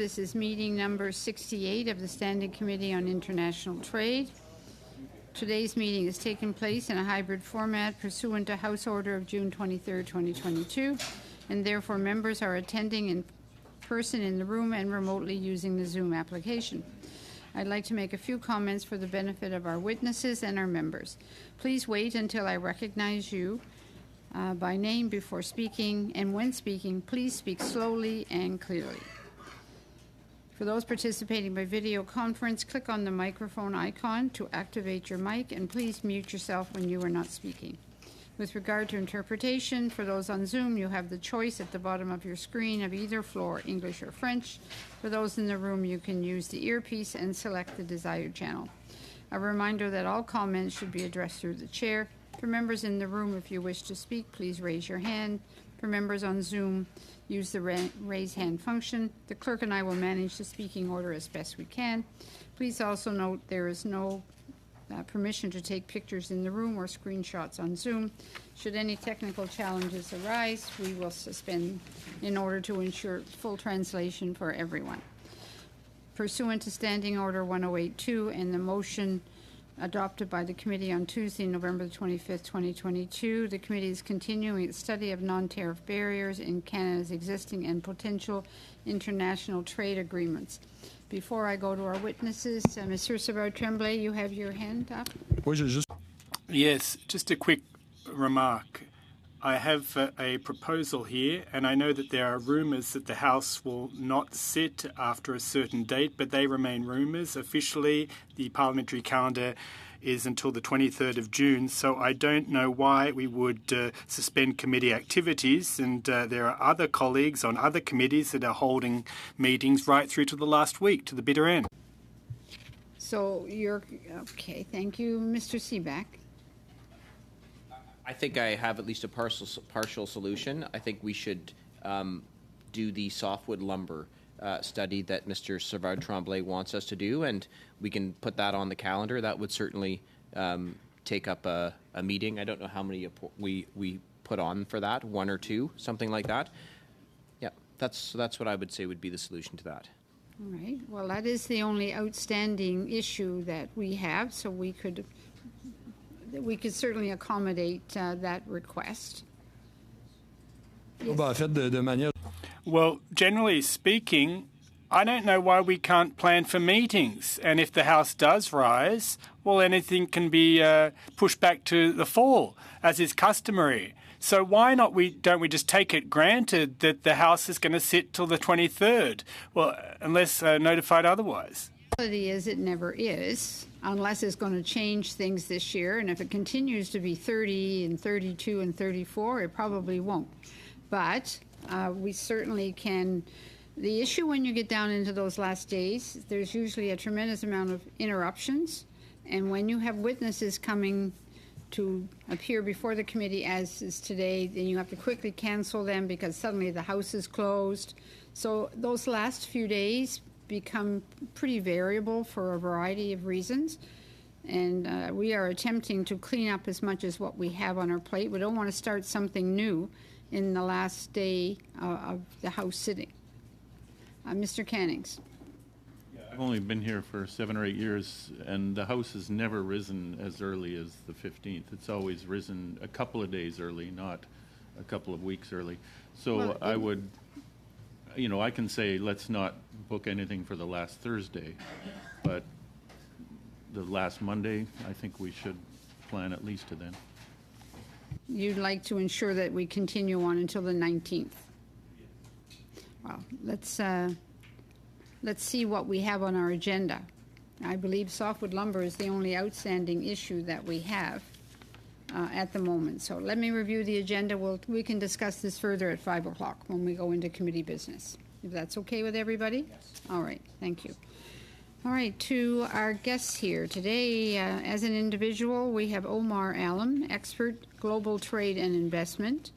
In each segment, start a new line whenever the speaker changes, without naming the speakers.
This is meeting number 68 of the Standing Committee on International Trade. Today's meeting is taking place in a hybrid format pursuant to House Order of June 23, 2022, and therefore members are attending in person in the room and remotely using the Zoom application. I'd like to make a few comments for the benefit of our witnesses and our members. Please wait until I recognize you by name before speaking, and when speaking, please speak slowly and clearly. For those participating by video conference, click on the microphone icon to activate your mic, and please mute yourself when you are not speaking. With regard to interpretation, for those on Zoom, you have the choice at the bottom of your screen of either floor, English or French. For those in the room, you can use the earpiece and select the desired channel. A reminder that all comments should be addressed through the chair. For members in the room, if you wish to speak, please raise your hand. For members on Zoom, use the raise hand function. The clerk and I will manage the speaking order as best we can. Please also note there is no permission to take pictures in the room or screenshots on Zoom. Should any technical challenges arise, we will suspend in order to ensure full translation for everyone. Pursuant to Standing Order 1082 and the motion adopted by the committee on Tuesday, November 25th, 2022, the committee is continuing its study of non-tariff barriers in Canada's existing and potential international trade agreements. Before I go to our witnesses, Monsieur Savard-Tremblay, you have your hand up.
Yes, just a quick remark. I have a proposal here, and I know that there are rumours that the House will not sit after a certain date, but they remain rumours. Officially, the parliamentary calendar is until the 23rd of June, so I don't know why we would suspend committee activities, and there are other colleagues on other committees that are holding meetings right through to the last week, to the bitter end.
So you're, okay, thank you. Mr. Seaback.
I think I have at least a partial solution. I think we should do the softwood lumber study that Mr. Savard-Tremblay wants us to do, and we can put that on the calendar. That would certainly take up a meeting. I don't know how many we put on for that, 1 or 2, something like that. Yeah, that's what I would say would be the solution to that.
All right. Well, that is the only outstanding issue that we have, so we could certainly accommodate that request. Yes.
Well, generally speaking, I don't know why we can't plan for meetings. And if the House does rise, well, anything can be pushed back to the fall, as is customary. So why not don't we just take it granted that the House is going to sit till the 23rd? Well, unless notified otherwise.
The reality is it never is, unless it's going to change things this year. And if it continues to be 30 and 32 and 34, it probably won't. But we certainly can. The issue when you get down into those last days, there's usually a tremendous amount of interruptions. And when you have witnesses coming to appear before the committee, as is today, then you have to quickly cancel them because suddenly the House is closed. So those last few days become pretty variable for a variety of reasons. And we are attempting to clean up as much as what we have on our plate. We don't want to start something new in the last day of the House sitting. Mr. Cannings.
I've only been here for 7 or 8 years, and the House has never risen as early as the 15th. It's always risen a couple of days early, not a couple of weeks early. So well, I would, I can say let's not book anything for the last Thursday, but the last Monday, I think we should plan at least to then.
You'd like to ensure that we continue on until the 19th. Well, let's see what we have on our agenda. I believe softwood lumber is the only outstanding issue that we have at the moment. So let me review the agenda. We can discuss this further at 5 o'clock when we go into committee business. If that's okay with everybody? Yes. All right. Thank you. All right. To our guests here today, as an individual, we have Omar Alam, expert, global trade and investment.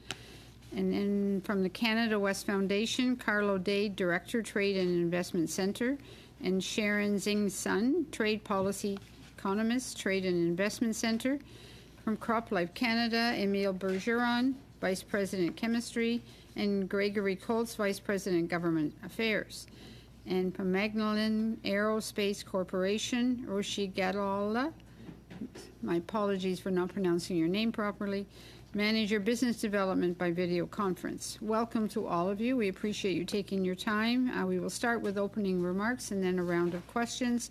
And then from the Canada West Foundation, Carlo Day, Director, Trade and Investment Center, and Sharon Zing Sun, Trade Policy Economist, Trade and Investment Center. From CropLife Canada, Emile Bergeron, Vice President Chemistry, and Gregory Colts, Vice President Government Affairs. and Pamagnalan Aerospace Corporation, Roshi Gadala, my apologies for not pronouncing your name properly, Manager Business Development by video conference. Welcome to all of you. We appreciate you taking your time. We will start with opening remarks and then a round of questions.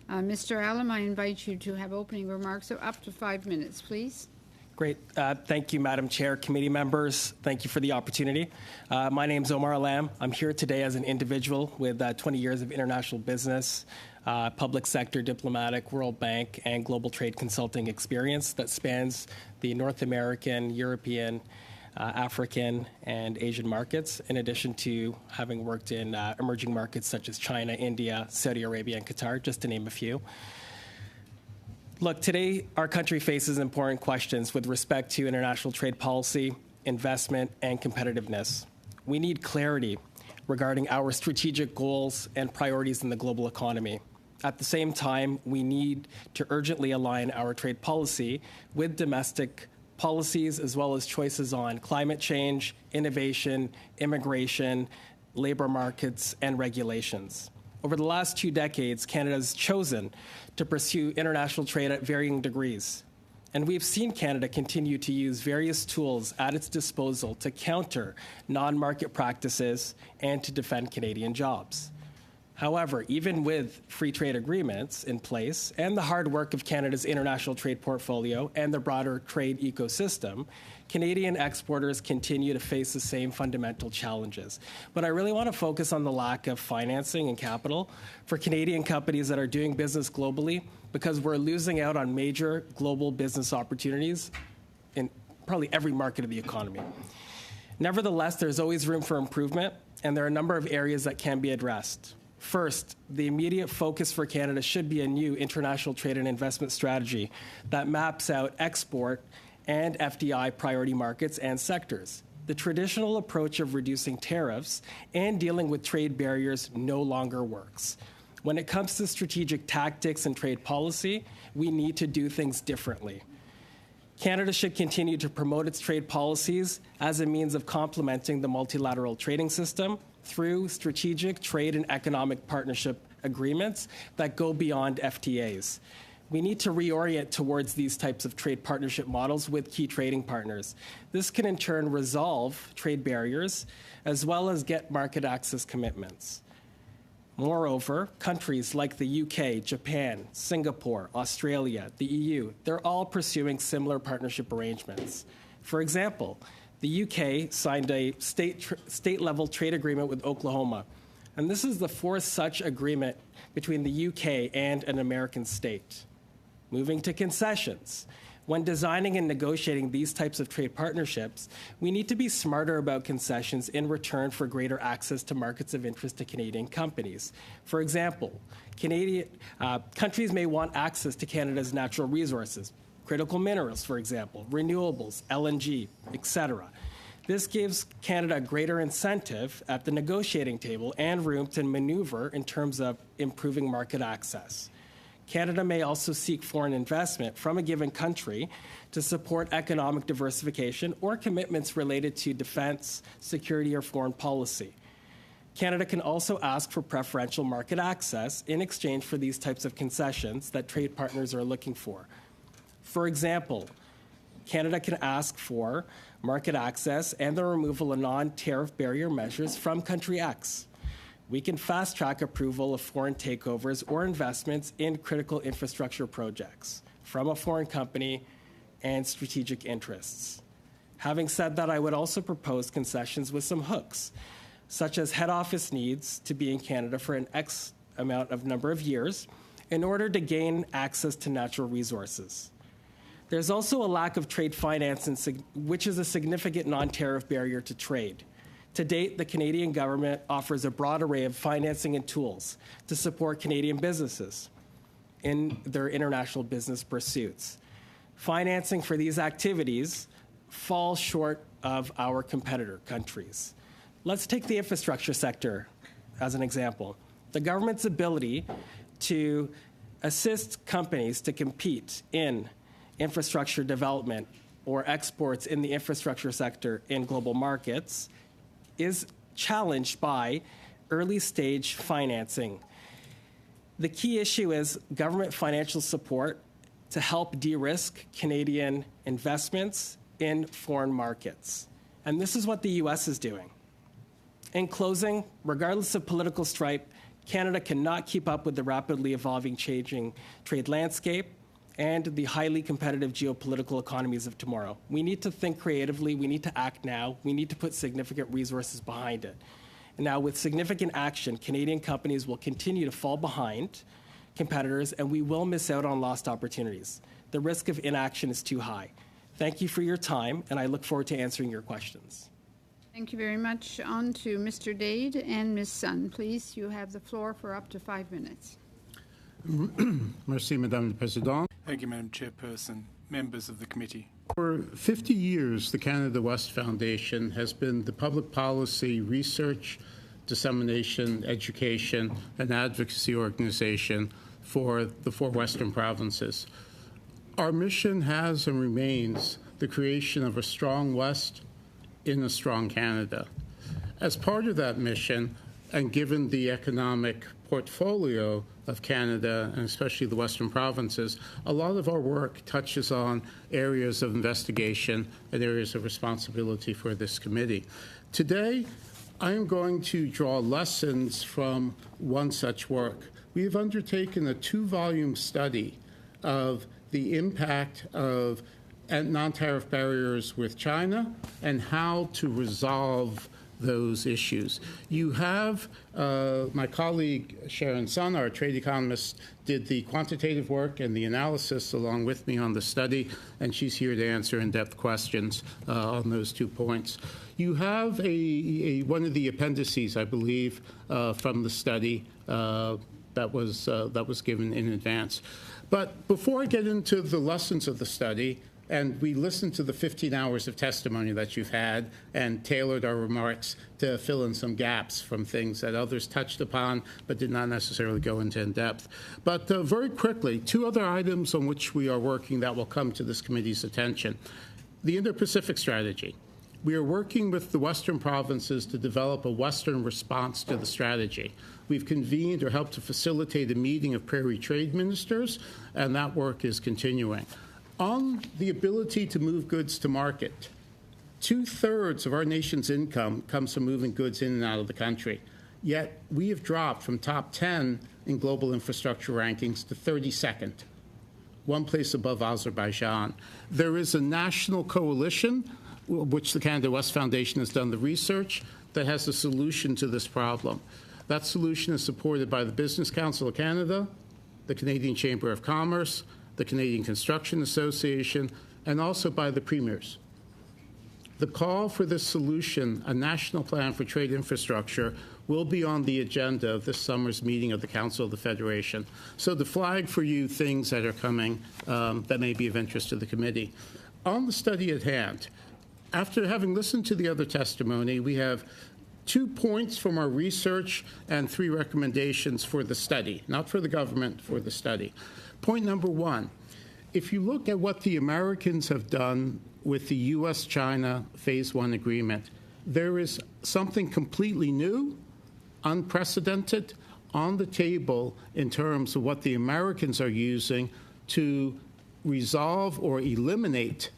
Mr. Allam, I invite you to have opening remarks of up to 5 minutes, please.
Great. Thank you, Madam Chair, committee members. Thank you for the opportunity. My name is Omar Allam. I'm here today as an individual with 20 years of international business, public sector, diplomatic, World Bank, and global trade consulting experience that spans the North American, European, African, and Asian markets, in addition to having worked in emerging markets such as China, India, Saudi Arabia, and Qatar, just to name a few. Look, today our country faces important questions with respect to international trade policy, investment, and competitiveness. We need clarity regarding our strategic goals and priorities in the global economy. At the same time, we need to urgently align our trade policy with domestic policies as well as choices on climate change, innovation, immigration, labor markets, and regulations. Over the last 2 decades, Canada has chosen to pursue international trade at varying degrees. And we've seen Canada continue to use various tools at its disposal to counter non-market practices and to defend Canadian jobs. However, even with free trade agreements in place and the hard work of Canada's international trade portfolio and the broader trade ecosystem, Canadian exporters continue to face the same fundamental challenges. But I really want to focus on the lack of financing and capital for Canadian companies that are doing business globally, because we're losing out on major global business opportunities in probably every market of the economy. Nevertheless, there's always room for improvement, and there are a number of areas that can be addressed. First, the immediate focus for Canada should be a new international trade and investment strategy that maps out export and FDI priority markets and sectors. The traditional approach of reducing tariffs and dealing with trade barriers no longer works. When it comes to strategic tactics and trade policy, we need to do things differently. Canada should continue to promote its trade policies as a means of complementing the multilateral trading system through strategic trade and economic partnership agreements that go beyond FTAs. We need to reorient towards these types of trade partnership models with key trading partners. This can in turn resolve trade barriers as well as get market access commitments. Moreover, countries like the UK, Japan, Singapore, Australia, the EU, they're all pursuing similar partnership arrangements. For example, the UK signed a state-level trade agreement with Oklahoma, and this is the 4th such agreement between the UK and an American state. Moving to concessions. When designing and negotiating these types of trade partnerships, we need to be smarter about concessions in return for greater access to markets of interest to Canadian companies. For example, countries may want access to Canada's natural resources, critical minerals, for example, renewables, LNG, etc. This gives Canada a greater incentive at the negotiating table and room to maneuver in terms of improving market access. Canada may also seek foreign investment from a given country to support economic diversification or commitments related to defense, security, or foreign policy. Canada can also ask for preferential market access in exchange for these types of concessions that trade partners are looking for. For example, Canada can ask for market access and the removal of non-tariff barrier measures from country X. We can fast-track approval of foreign takeovers or investments in critical infrastructure projects from a foreign company and strategic interests. Having said that, I would also propose concessions with some hooks, such as head office needs to be in Canada for an X amount of number of years in order to gain access to natural resources. There's also a lack of trade finance, which is a significant non-tariff barrier to trade. To date, the Canadian government offers a broad array of financing and tools to support Canadian businesses in their international business pursuits. Financing for these activities falls short of our competitor countries. Let's take the infrastructure sector as an example. The government's ability to assist companies to compete in infrastructure development or exports in the infrastructure sector in global markets is challenged by early stage financing. The key issue is government financial support to help de-risk Canadian investments in foreign markets. And this is what the U.S. is doing. In closing, regardless of political stripe, Canada cannot keep up with the rapidly evolving, changing trade landscape and the highly competitive geopolitical economies of tomorrow. We need to think creatively. We need to act now. We need to put significant resources behind it. And now, with significant action, Canadian companies will continue to fall behind competitors, and we will miss out on lost opportunities. The risk of inaction is too high. Thank you for your time, and I look forward to answering your questions.
Thank you very much. On to Mr. Dade and Ms. Sun. Please, you have the floor for up to 5 minutes.
Merci, Madame la Présidente.
Thank you, Madam Chairperson, members of the committee.
For 50 years, the Canada West Foundation has been the public policy research, dissemination, education, and advocacy organization for the 4 Western provinces. Our mission has and remains the creation of a strong West in a strong Canada. As part of that mission, and given the economic portfolio of Canada, and especially the Western provinces, a lot of our work touches on areas of investigation and areas of responsibility for this committee. Today, I am going to draw lessons from one such work. We have undertaken a 2-volume study of the impact of non-tariff barriers with China and how to resolve those issues. You have my colleague Sharon Sun, our trade economist, did the quantitative work and the analysis along with me on the study, and she's here to answer in-depth questions on those 2 points. You have one of the appendices, I believe, from the study that was given in advance. But before I get into the lessons of the study, and we listened to the 15 hours of testimony that you've had and tailored our remarks to fill in some gaps from things that others touched upon but did not necessarily go into in depth. But very quickly, 2 other items on which we are working that will come to this committee's attention. The Indo-Pacific strategy. We are working with the Western provinces to develop a Western response to the strategy. We've convened or helped to facilitate a meeting of Prairie Trade Ministers, and that work is continuing. On the ability to move goods to market, 2/3 of our nation's income comes from moving goods in and out of the country. Yet we have dropped from top 10 in global infrastructure rankings to 32nd, 1 place above Azerbaijan. There is a national coalition, which the Canada West Foundation has done the research, that has a solution to this problem. That solution is supported by the Business Council of Canada, the Canadian Chamber of Commerce, the Canadian Construction Association, and also by the premiers. The call for this solution, a national plan for trade infrastructure, will be on the agenda of this summer's meeting of the Council of the Federation. So to flag for you things that are coming that may be of interest to the committee. On the study at hand, after having listened to the other testimony, we have 2 points from our research and 3 recommendations for the study, not for the government, for the study. Point number 1, if you look at what the Americans have done with the U.S.-China Phase 1 agreement, there is something completely new, unprecedented, on the table in terms of what the Americans are using to resolve or eliminate,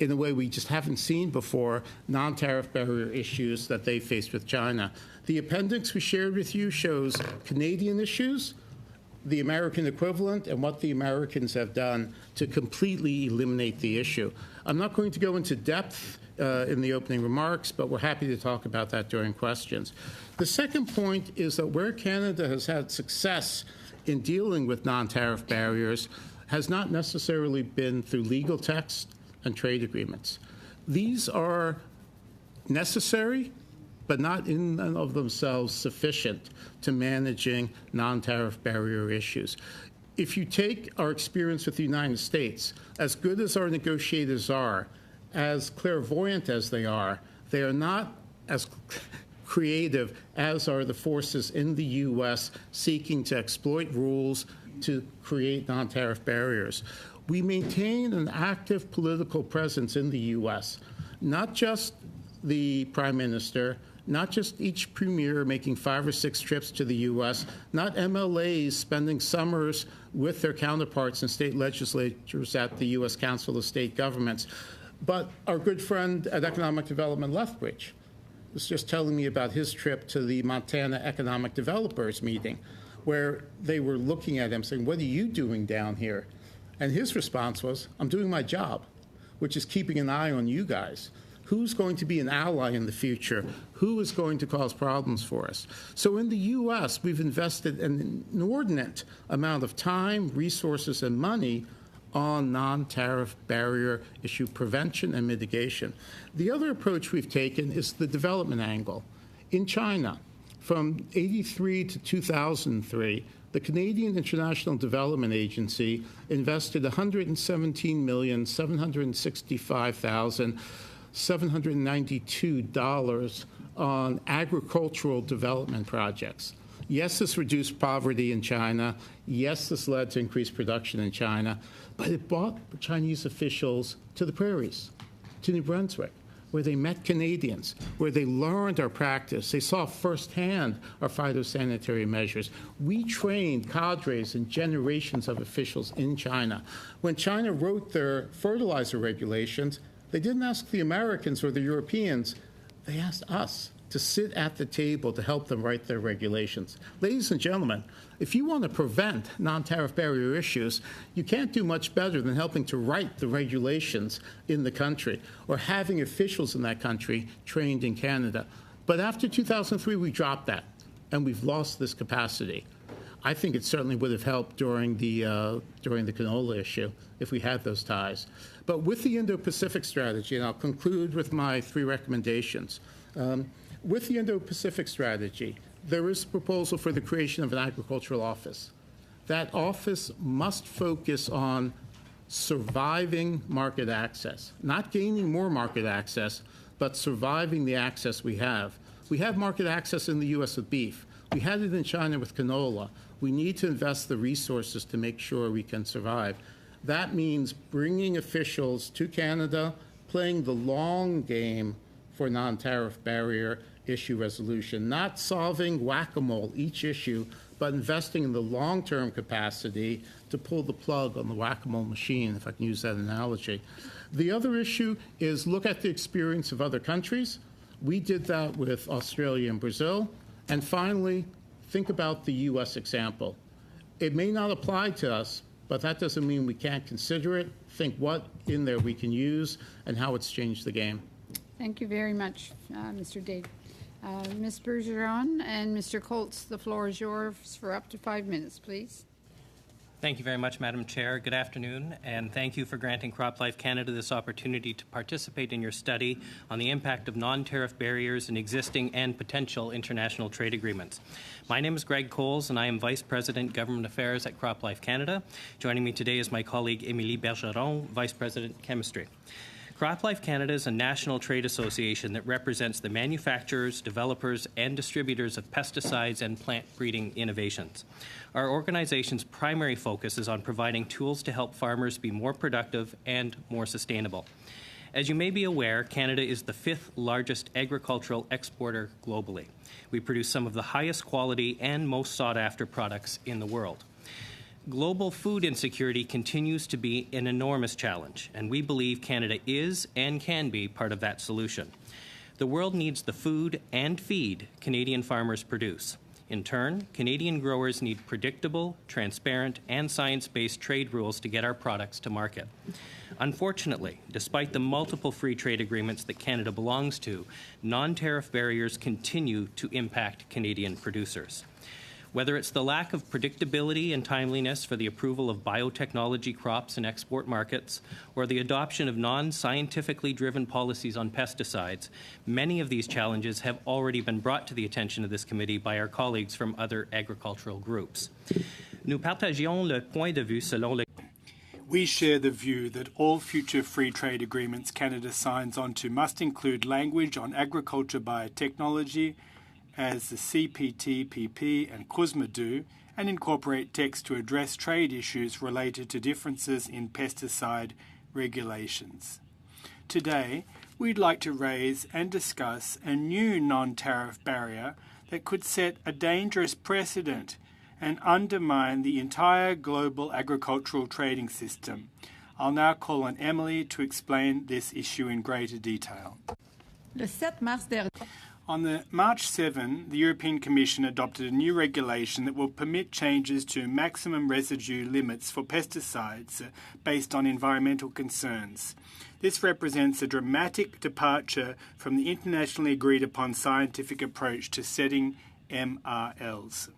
in a way we just haven't seen before, non-tariff barrier issues that they faced with China. The appendix we shared with you shows Canadian issues, the American equivalent, and what the Americans have done to completely eliminate the issue. I'm not going to go into depth in the opening remarks, but we're happy to talk about that during questions. The second point is that where Canada has had success in dealing with non-tariff barriers has not necessarily been through legal text and trade agreements. These are necessary, but not in and of themselves sufficient to managing non-tariff barrier issues. If you take our experience with the United States, as good as our negotiators are, as clairvoyant as they are not as creative as are the forces in the U.S. seeking to exploit rules to create non-tariff barriers. We maintain an active political presence in the U.S., not just the Prime Minister, not just each premier making 5 or 6 trips to the U.S., not MLAs spending summers with their counterparts in state legislatures at the U.S. Council of State Governments, but our good friend at Economic Development, Lethbridge, was just telling me about his trip to the Montana Economic Developers meeting, where they were looking at him saying, "What are you doing down here?" And his response was, "I'm doing my job, which is keeping an eye on you guys. Who's going to be an ally in the future? Who is going to cause problems for us?" So in the U.S., we've invested an inordinate amount of time, resources, and money on non-tariff barrier issue prevention and mitigation. The other approach we've taken is the development angle. In China, from 1983 to 2003, the Canadian International Development Agency invested $117,765,792 on agricultural development projects. Yes, this reduced poverty in China. Yes, this led to increased production in China. But it brought the Chinese officials to the prairies, to New Brunswick, where they met Canadians, where they learned our practice. They saw firsthand our phytosanitary measures. We trained cadres and generations of officials in China. When China wrote their fertilizer regulations, they didn't ask the Americans or the Europeans. They asked us to sit at the table to help them write their regulations. Ladies and gentlemen, if you want to prevent non-tariff barrier issues, you can't do much better than helping to write the regulations in the country or having officials in that country trained in Canada. But after 2003, we dropped that, and we've lost this capacity. I think it certainly would have helped during the canola issue if we had those ties. But with the Indo-Pacific strategy, and I'll conclude with my 3 recommendations. With the Indo-Pacific strategy, there is a proposal for the creation of an agricultural office. That office must focus on surviving market access, not gaining more market access, but surviving the access we have. We have market access in the U.S. with beef. We had it in China with canola. We need to invest the resources to make sure we can survive. That means bringing officials to Canada, playing the long game for non-tariff barrier issue resolution, not solving whack-a-mole each issue, but investing in the long-term capacity to pull the plug on the whack-a-mole machine, if I can use that analogy. The other issue is look at the experience of other countries. We did that with Australia and Brazil. And finally, think about the U.S. example. It may not apply to us, but that doesn't mean we can't consider it, think what in there we can use, and how it's changed the game.
Thank you very much, Mr. Dade. Ms. Bergeron and Mr. Colts, the floor is yours for up to 5 minutes, please.
Thank you very much, Madam Chair. Good afternoon, and thank you for granting CropLife Canada this opportunity to participate in your study on the impact of non-tariff barriers in existing and potential international trade agreements. My name is Greg Coles, and I am Vice President, Government Affairs at CropLife Canada. Joining me today is my colleague, Émilie Bergeron, Vice President, Chemistry. CropLife Canada is a national trade association that represents the manufacturers, developers, and distributors of pesticides and plant breeding innovations. Our organization's primary focus is on providing tools to help farmers be more productive and more sustainable. As you may be aware, Canada is the 5th largest agricultural exporter globally. We produce some of the highest quality and most sought-after products in the world. Global food insecurity continues to be an enormous challenge, and we believe Canada is and can be part of that solution. The world needs the food and feed Canadian farmers produce. In turn, Canadian growers need predictable, transparent, and science-based trade rules to get our products to market. Unfortunately, despite the multiple free trade agreements that Canada belongs to, non-tariff barriers continue to impact Canadian producers. Whether it's the lack of predictability and timeliness for the approval of biotechnology crops in export markets, or the adoption of non-scientifically driven policies on pesticides, many of these challenges have already been brought to the attention of this committee by our colleagues from other agricultural groups. Nous partagions le point de vue selon le
We share the view that all future free trade agreements Canada signs onto must include language on agriculture biotechnology, as the CPTPP and CUSMA do, and incorporate text to address trade issues related to differences in pesticide regulations. Today, we'd like to raise and discuss a new non-tariff barrier that could set a dangerous precedent and undermine the entire global agricultural trading system. I'll now call on Emily to explain this issue in greater detail.
Le 7 mars dernier,
On the March 7, the European Commission adopted a new regulation that will permit changes to maximum residue limits for pesticides based on environmental concerns. This represents a dramatic departure from the internationally agreed upon scientific approach to setting MRLs.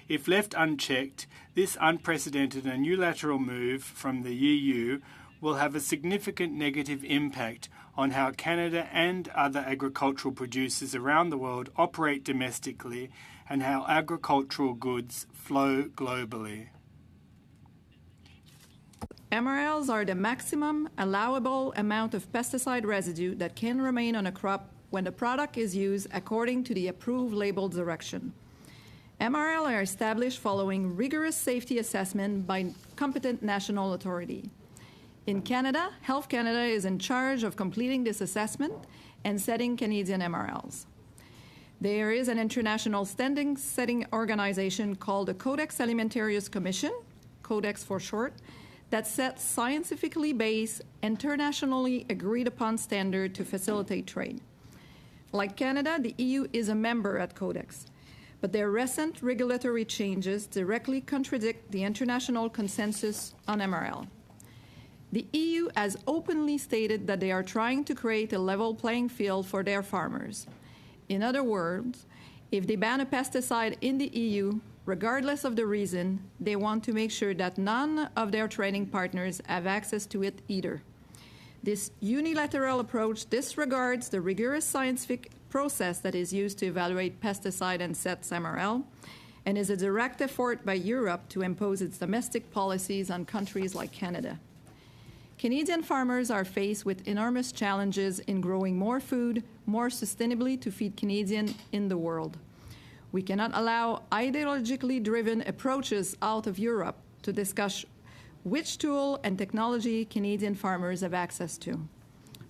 If left unchecked, this unprecedented and unilateral move from the EU will have a significant negative impact on how Canada and other agricultural producers around the world operate domestically and how agricultural goods flow globally.
MRLs are the maximum allowable amount of pesticide residue that can remain on a crop when the product is used according to the approved label direction. MRL are established following rigorous safety assessment by competent national authority. In Canada, Health Canada is in charge of completing this assessment and setting Canadian MRLs. There is an international standing setting organization called the Codex Alimentarius Commission, Codex for short, that sets scientifically based, internationally agreed upon standard to facilitate trade. Like Canada, the EU is a member at Codex, but their recent regulatory changes directly contradict the international consensus on MRL. The EU has openly stated that they are trying to create a level playing field for their farmers. In other words, if they ban a pesticide in the EU, regardless of the reason, they want to make sure that none of their trading partners have access to it either. This unilateral approach disregards the rigorous scientific process that is used to evaluate pesticide and sets MRL, and is a direct effort by Europe to impose its domestic policies on countries like Canada. Canadian farmers are faced with enormous challenges in growing more food, more sustainably to feed Canadians in the world. We cannot allow ideologically driven approaches out of Europe to discuss which tool and technology Canadian farmers have access to.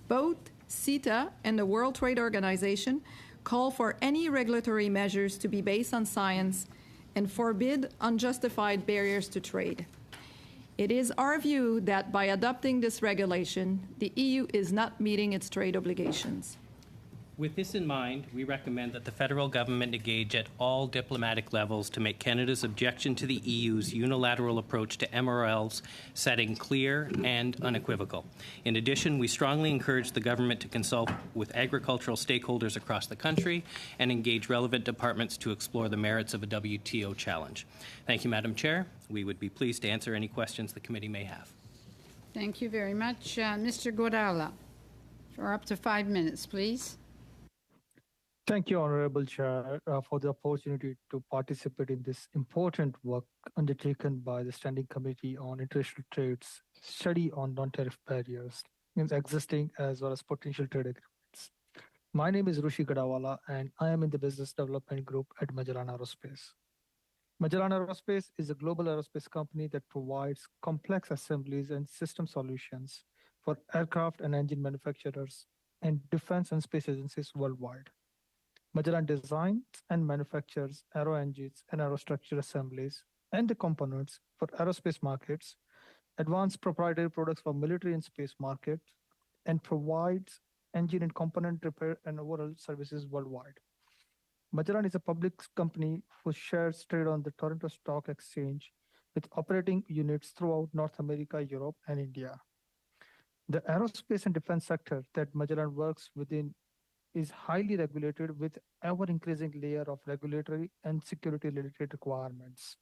Both CETA and the World Trade Organization call for any regulatory measures to be based on science and forbid unjustified barriers to trade. It is our view that by adopting this regulation, the EU is not meeting its trade obligations.
With this in mind, we recommend that the federal government engage at all diplomatic levels to make Canada's objection to the EU's unilateral approach to MRLs setting clear and unequivocal. In addition, we strongly encourage the government to consult with agricultural stakeholders across the country and engage relevant departments to explore the merits of a WTO challenge. Thank you, Madam Chair. We would be pleased to answer any questions the committee may have.
Thank you very much. Mr. Godala, for up to 5 minutes, please.
Thank you, Honorable Chair, for the opportunity to participate in this important work undertaken by the Standing Committee on International Trade's study on non-tariff barriers in existing as well as potential trade agreements. My name is Rushi Gadawala, and I am in the Business Development Group at Magellan Aerospace. Magellan Aerospace is a global aerospace company that provides complex assemblies and system solutions for aircraft and engine manufacturers and defense and space agencies worldwide. Magellan designs and manufactures aero engines and aerostructure assemblies and the components for aerospace markets, advanced proprietary products for military and space markets, and provides engine and component repair and overall services worldwide. Magellan is a public company whose shares trade on the Toronto Stock Exchange with operating units throughout North America, Europe, and India. The aerospace and defense sector that Magellan works within is highly regulated with ever-increasing layer of regulatory and security-related requirements.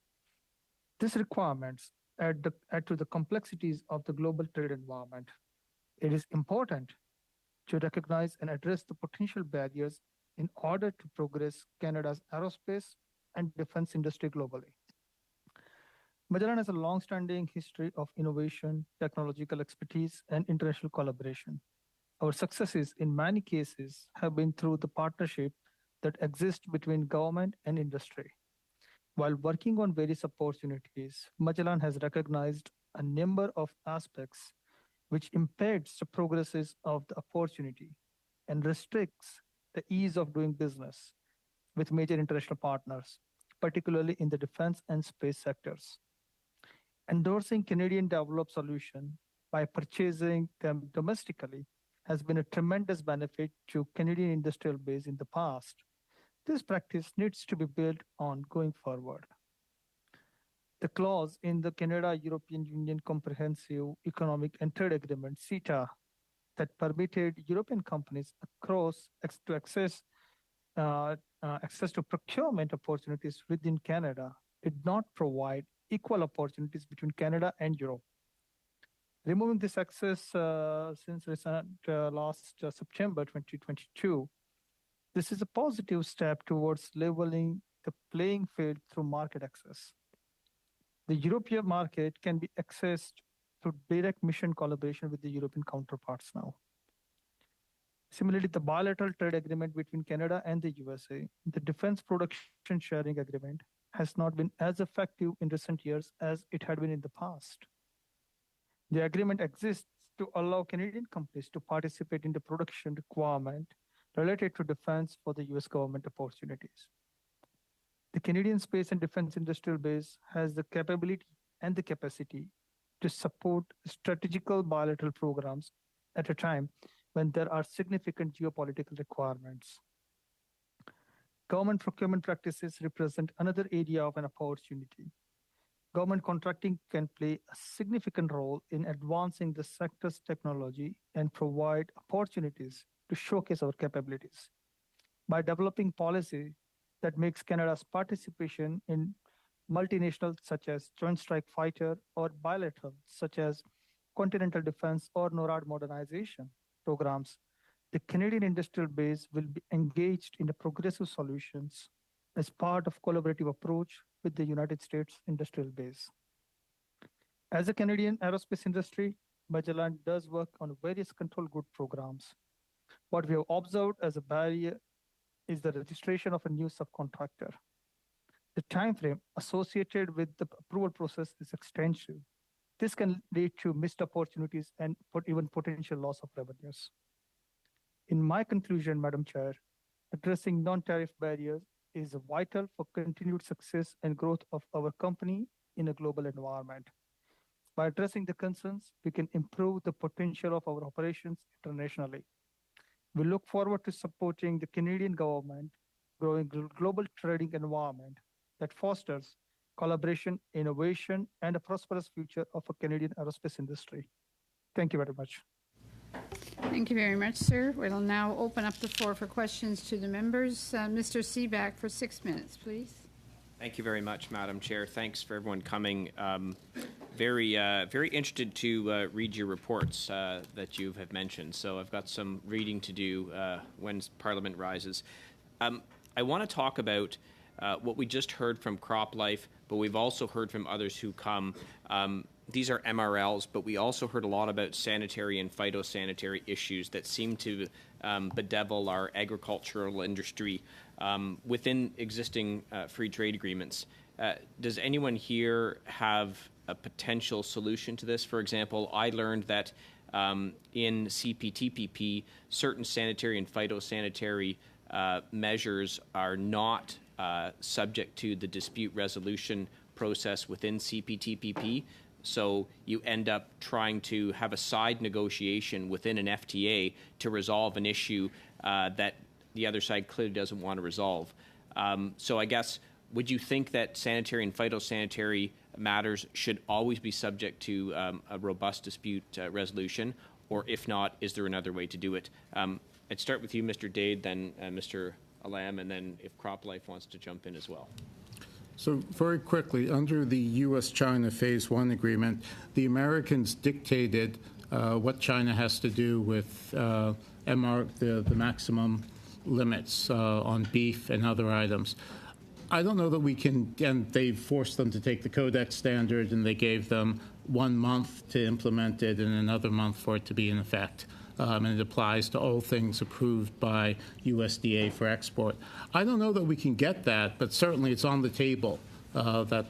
These requirements add to the complexities of the global trade environment. It is important to recognize and address the potential barriers in order to progress Canada's aerospace and defense industry globally. Magellan has a long-standing history of innovation, technological expertise, and international collaboration. Our successes in many cases have been through the partnership that exists between government and industry. While working on various opportunities, Magellan has recognized a number of aspects which impedes the progresses of the opportunity and restricts the ease of doing business with major international partners, particularly in the defense and space sectors. Endorsing Canadian developed solution by purchasing them domestically has been a tremendous benefit to Canadian industrial base in the past. This practice needs to be built on going forward. The clause in the Canada-European Union Comprehensive Economic and Trade Agreement, CETA, that permitted European companies to access to procurement opportunities within Canada did not provide equal opportunities between Canada and Europe. Removing this access since last September 2022, this is a positive step towards leveling the playing field through market access. The European market can be accessed through direct mission collaboration with the European counterparts now. Similarly, the bilateral trade agreement between Canada and the USA, the Defense Production Sharing Agreement, has not been as effective in recent years as it had been in the past. The agreement exists to allow Canadian companies to participate in the production requirement related to defense for the US government opportunities. The Canadian space and defense industrial base has the capability and the capacity to support strategical bilateral programs at a time when there are significant geopolitical requirements. Government procurement practices represent another area of an opportunity. Government contracting can play a significant role in advancing the sector's technology and provide opportunities to showcase our capabilities. By developing policy that makes Canada's participation in multinational such as Joint Strike Fighter or bilateral such as Continental Defense or NORAD modernization programs, the Canadian industrial base will be engaged in the progressive solutions as part of collaborative approach with the United States industrial base. As a Canadian aerospace industry, Magellan does work on various control good programs. What we have observed as a barrier is the registration of a new subcontractor. The timeframe associated with the approval process is extensive. This can lead to missed opportunities and even potential loss of revenues. In my conclusion, Madam Chair, addressing non-tariff barriers is vital for continued success and growth of our company in a global environment. By addressing the concerns, we can improve the potential of our operations internationally. We look forward to supporting the Canadian government growing global trading environment that fosters collaboration, innovation, and a prosperous future of a Canadian aerospace industry. Thank you very much.
Thank you very much, sir. We'll now open up the floor for questions to the members. Mr. Seaback for 6 minutes, please.
Thank you very much, Madam Chair. Thanks for everyone coming. Very interested to read your reports that you have mentioned. So I've got some reading to do when Parliament rises. I want to talk about what we just heard from CropLife, but we've also heard from others who come. These are MRLs, but we also heard a lot about sanitary and phytosanitary issues that seem to bedevil our agricultural industry within existing free trade agreements. Does anyone here have a potential solution to this? For example, I learned that in CPTPP, certain sanitary and phytosanitary measures are not subject to the dispute resolution process within CPTPP. So you end up trying to have a side negotiation within an FTA to resolve an issue that the other side clearly doesn't want to resolve. So I guess, would you think that sanitary and phytosanitary matters should always be subject to a robust dispute resolution? Or if not, is there another way to do it? I'd start with you, Mr. Dade, then Mr. Alam, and then if CropLife wants to jump in as well.
So very quickly, under the U.S.-China Phase 1 agreement, the Americans dictated what China has to do with the maximum limits on beef and other items. I don't know that we can, and they forced them to take the Codex standard, and they gave them 1 month to implement it and another month for it to be in effect. And it applies to all things approved by USDA for export. I don't know that we can get that, but certainly it's on the table that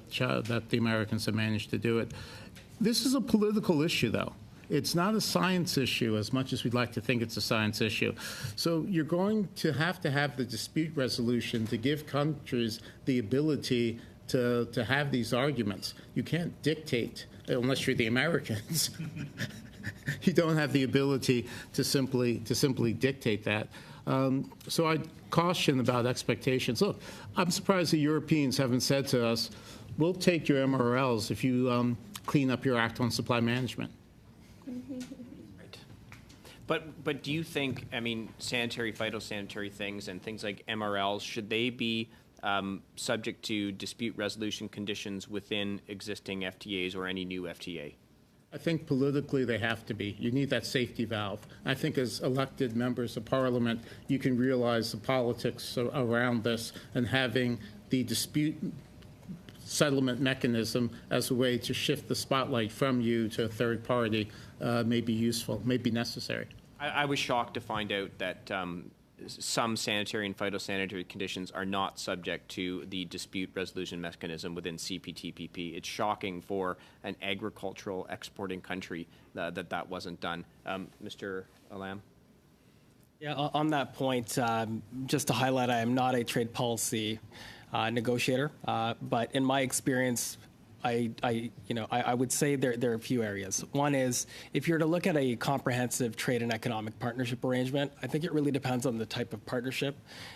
the Americans have managed to do it. This is a political issue, though. It's not a science issue as much as we'd like to think it's a science issue. So you're going to have the dispute resolution to give countries the ability to have these arguments. You can't dictate, unless you're the Americans. You don't have the ability to simply dictate that. So I caution about expectations. Look, I'm surprised the Europeans haven't said to us, we'll take your MRLs if you clean up your act on supply management.
Right. But do you think, I mean, sanitary, phytosanitary things and things like MRLs, should they be subject to dispute resolution conditions within existing FTAs or any new FTA?
I think politically they have to be. You need that safety valve. I think as elected members of parliament, you can realize the politics around this, and having the dispute settlement mechanism as a way to shift the spotlight from you to a third party may be useful, may be necessary.
I was shocked to find out that some sanitary and phytosanitary conditions are not subject to the dispute resolution mechanism within CPTPP. It's shocking for an agricultural exporting country that wasn't done. Mr. Alam?
Yeah, on that point, just to highlight, I am not a trade policy negotiator, but in my experience, I would say there are a few areas. One is, if you're to look at a comprehensive trade and economic partnership arrangement, I think it really depends on the type of partnership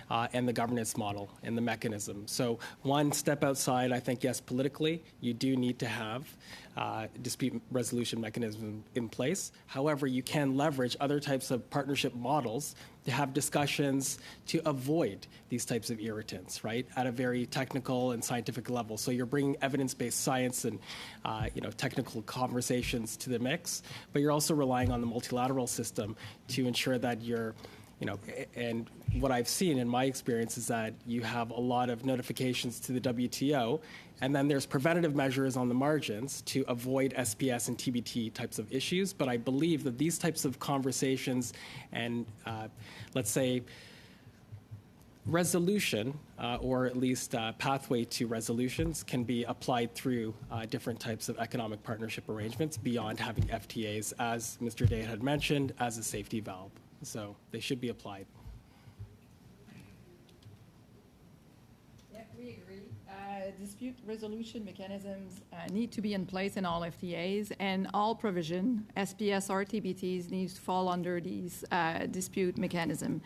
and the governance model and the mechanism. So one step outside, I think, yes, politically, you do need to have dispute resolution mechanism in place. However, you can leverage other types of partnership models to have discussions to avoid these types of irritants, right, at a very technical and scientific level. So you're bringing evidence-based science and technical conversations to the mix, but you're also relying on the multilateral system to ensure that you're and what I've seen in my experience is that you have a lot of notifications to the WTO, and then there's preventative measures on the margins to avoid SPS and TBT types of issues. But I believe that these types of conversations and, let's say, resolution, or at least pathway to resolutions, can be applied through different types of economic partnership arrangements beyond having FTAs, as Mr. Day had mentioned, as a safety valve. So they should be applied.
Yeah, we agree. Dispute resolution mechanisms need to be in place in all FTAs, and all provision, SPS or TBTs, needs to fall under these dispute mechanism.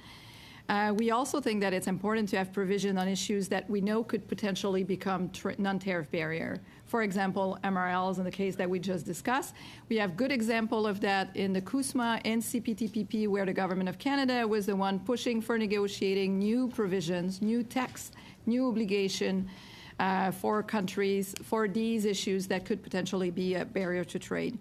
We also think that it's important to have provision on issues that we know could potentially become non-tariff barrier. For example, MRLs in the case that we just discussed. We have good example of that in the CUSMA and CPTPP, where the Government of Canada was the one pushing for negotiating new provisions, new texts, new obligation for countries for these issues that could potentially be a barrier to trade.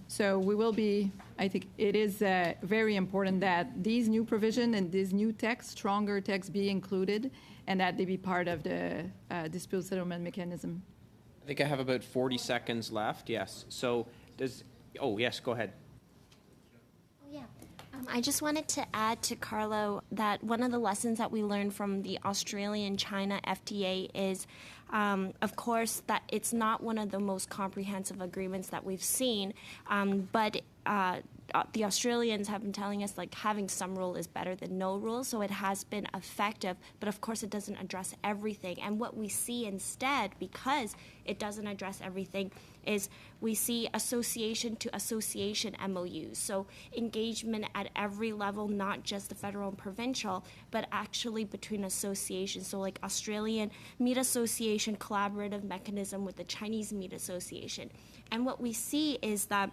So we will be, I think it is very important that these new provision and these new texts, stronger texts, be included, and that they be part of the dispute settlement mechanism.
I think I have about 40 seconds left. Yes. So yes, go ahead.
Yeah. I just wanted to add to Carlo that one of the lessons that we learned from the Australian-China FTA is, of course, that it's not one of the most comprehensive agreements that we've seen, but the Australians have been telling us like having some rule is better than no rule, so it has been effective, but of course it doesn't address everything. And what we see instead, because it doesn't address everything, is we see association to association MOUs. So engagement at every level, not just the federal and provincial, but actually between associations. So like Australian Meat Association collaborative mechanism with the Chinese Meat Association. And what we see is that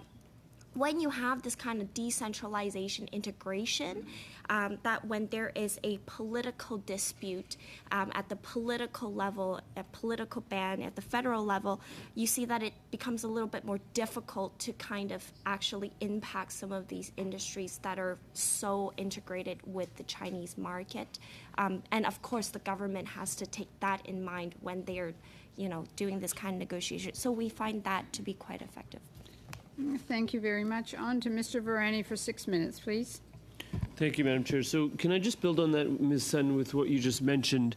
when you have this kind of decentralization integration, that when there is a political dispute at the political level, a political ban at the federal level, you see that it becomes a little bit more difficult to kind of actually impact some of these industries that are so integrated with the Chinese market. And of course, the government has to take that in mind when they're, doing this kind of negotiation. So we find that to be quite effective.
Thank you very much. On to Mr. Varani for 6 minutes, please.
Thank you, Madam Chair. So can I just build on that, Ms. Sun, with what you just mentioned?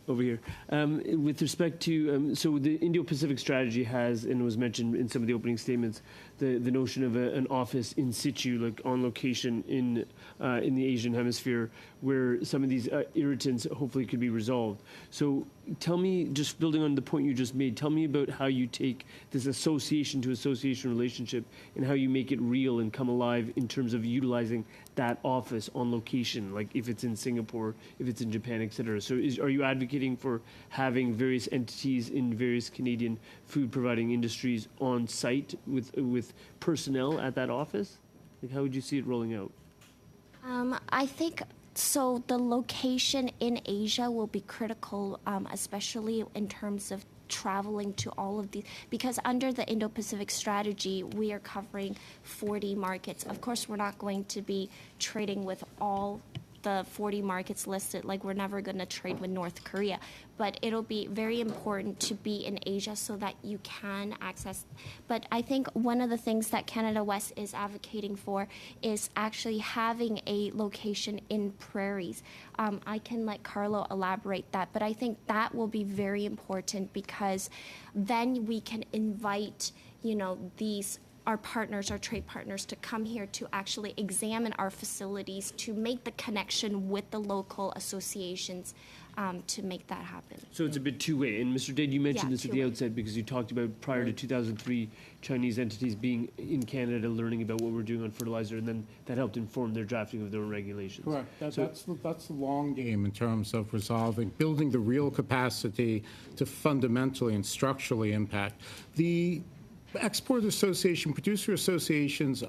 over here. With respect to, so the Indo-Pacific strategy has, and was mentioned in some of the opening statements, the notion of an office in situ, like on location in the Asian hemisphere, where some of these irritants hopefully could be resolved. So tell me, just building on the point you just made, tell me about how you take this association to association relationship and how you make it real and come alive in terms of utilizing that office on location, like if it's in Singapore, if it's in Japan, et cetera. So are you advocating for having various entities in various Canadian food providing industries on site with personnel at that office? Like, how would you see it rolling out?
I think so. The location in Asia will be critical, especially in terms of traveling to all of these, because under the Indo-Pacific strategy, we are covering 40 markets. Of course, we're not going to be trading with all the 40 markets listed, like we're never going to trade with North Korea, but it'll be very important to be in Asia so that you can access. But I think one of the things that Canada West is advocating for is actually having a location in prairies. I can let Carlo elaborate that, but I think that will be very important because then we can invite, our partners, our trade partners, to come here to actually examine our facilities, to make the connection with the local associations to make that happen.
So it's a bit two-way. And Mr. Dade, you mentioned this at the
two-way.
outset because you talked about prior to 2003, Chinese entities being in Canada learning about what we're doing on fertilizer, and then that helped inform their drafting of their own regulations.
Correct. That's the long game in terms of building the real capacity to fundamentally and structurally impact. The export association, producer associations,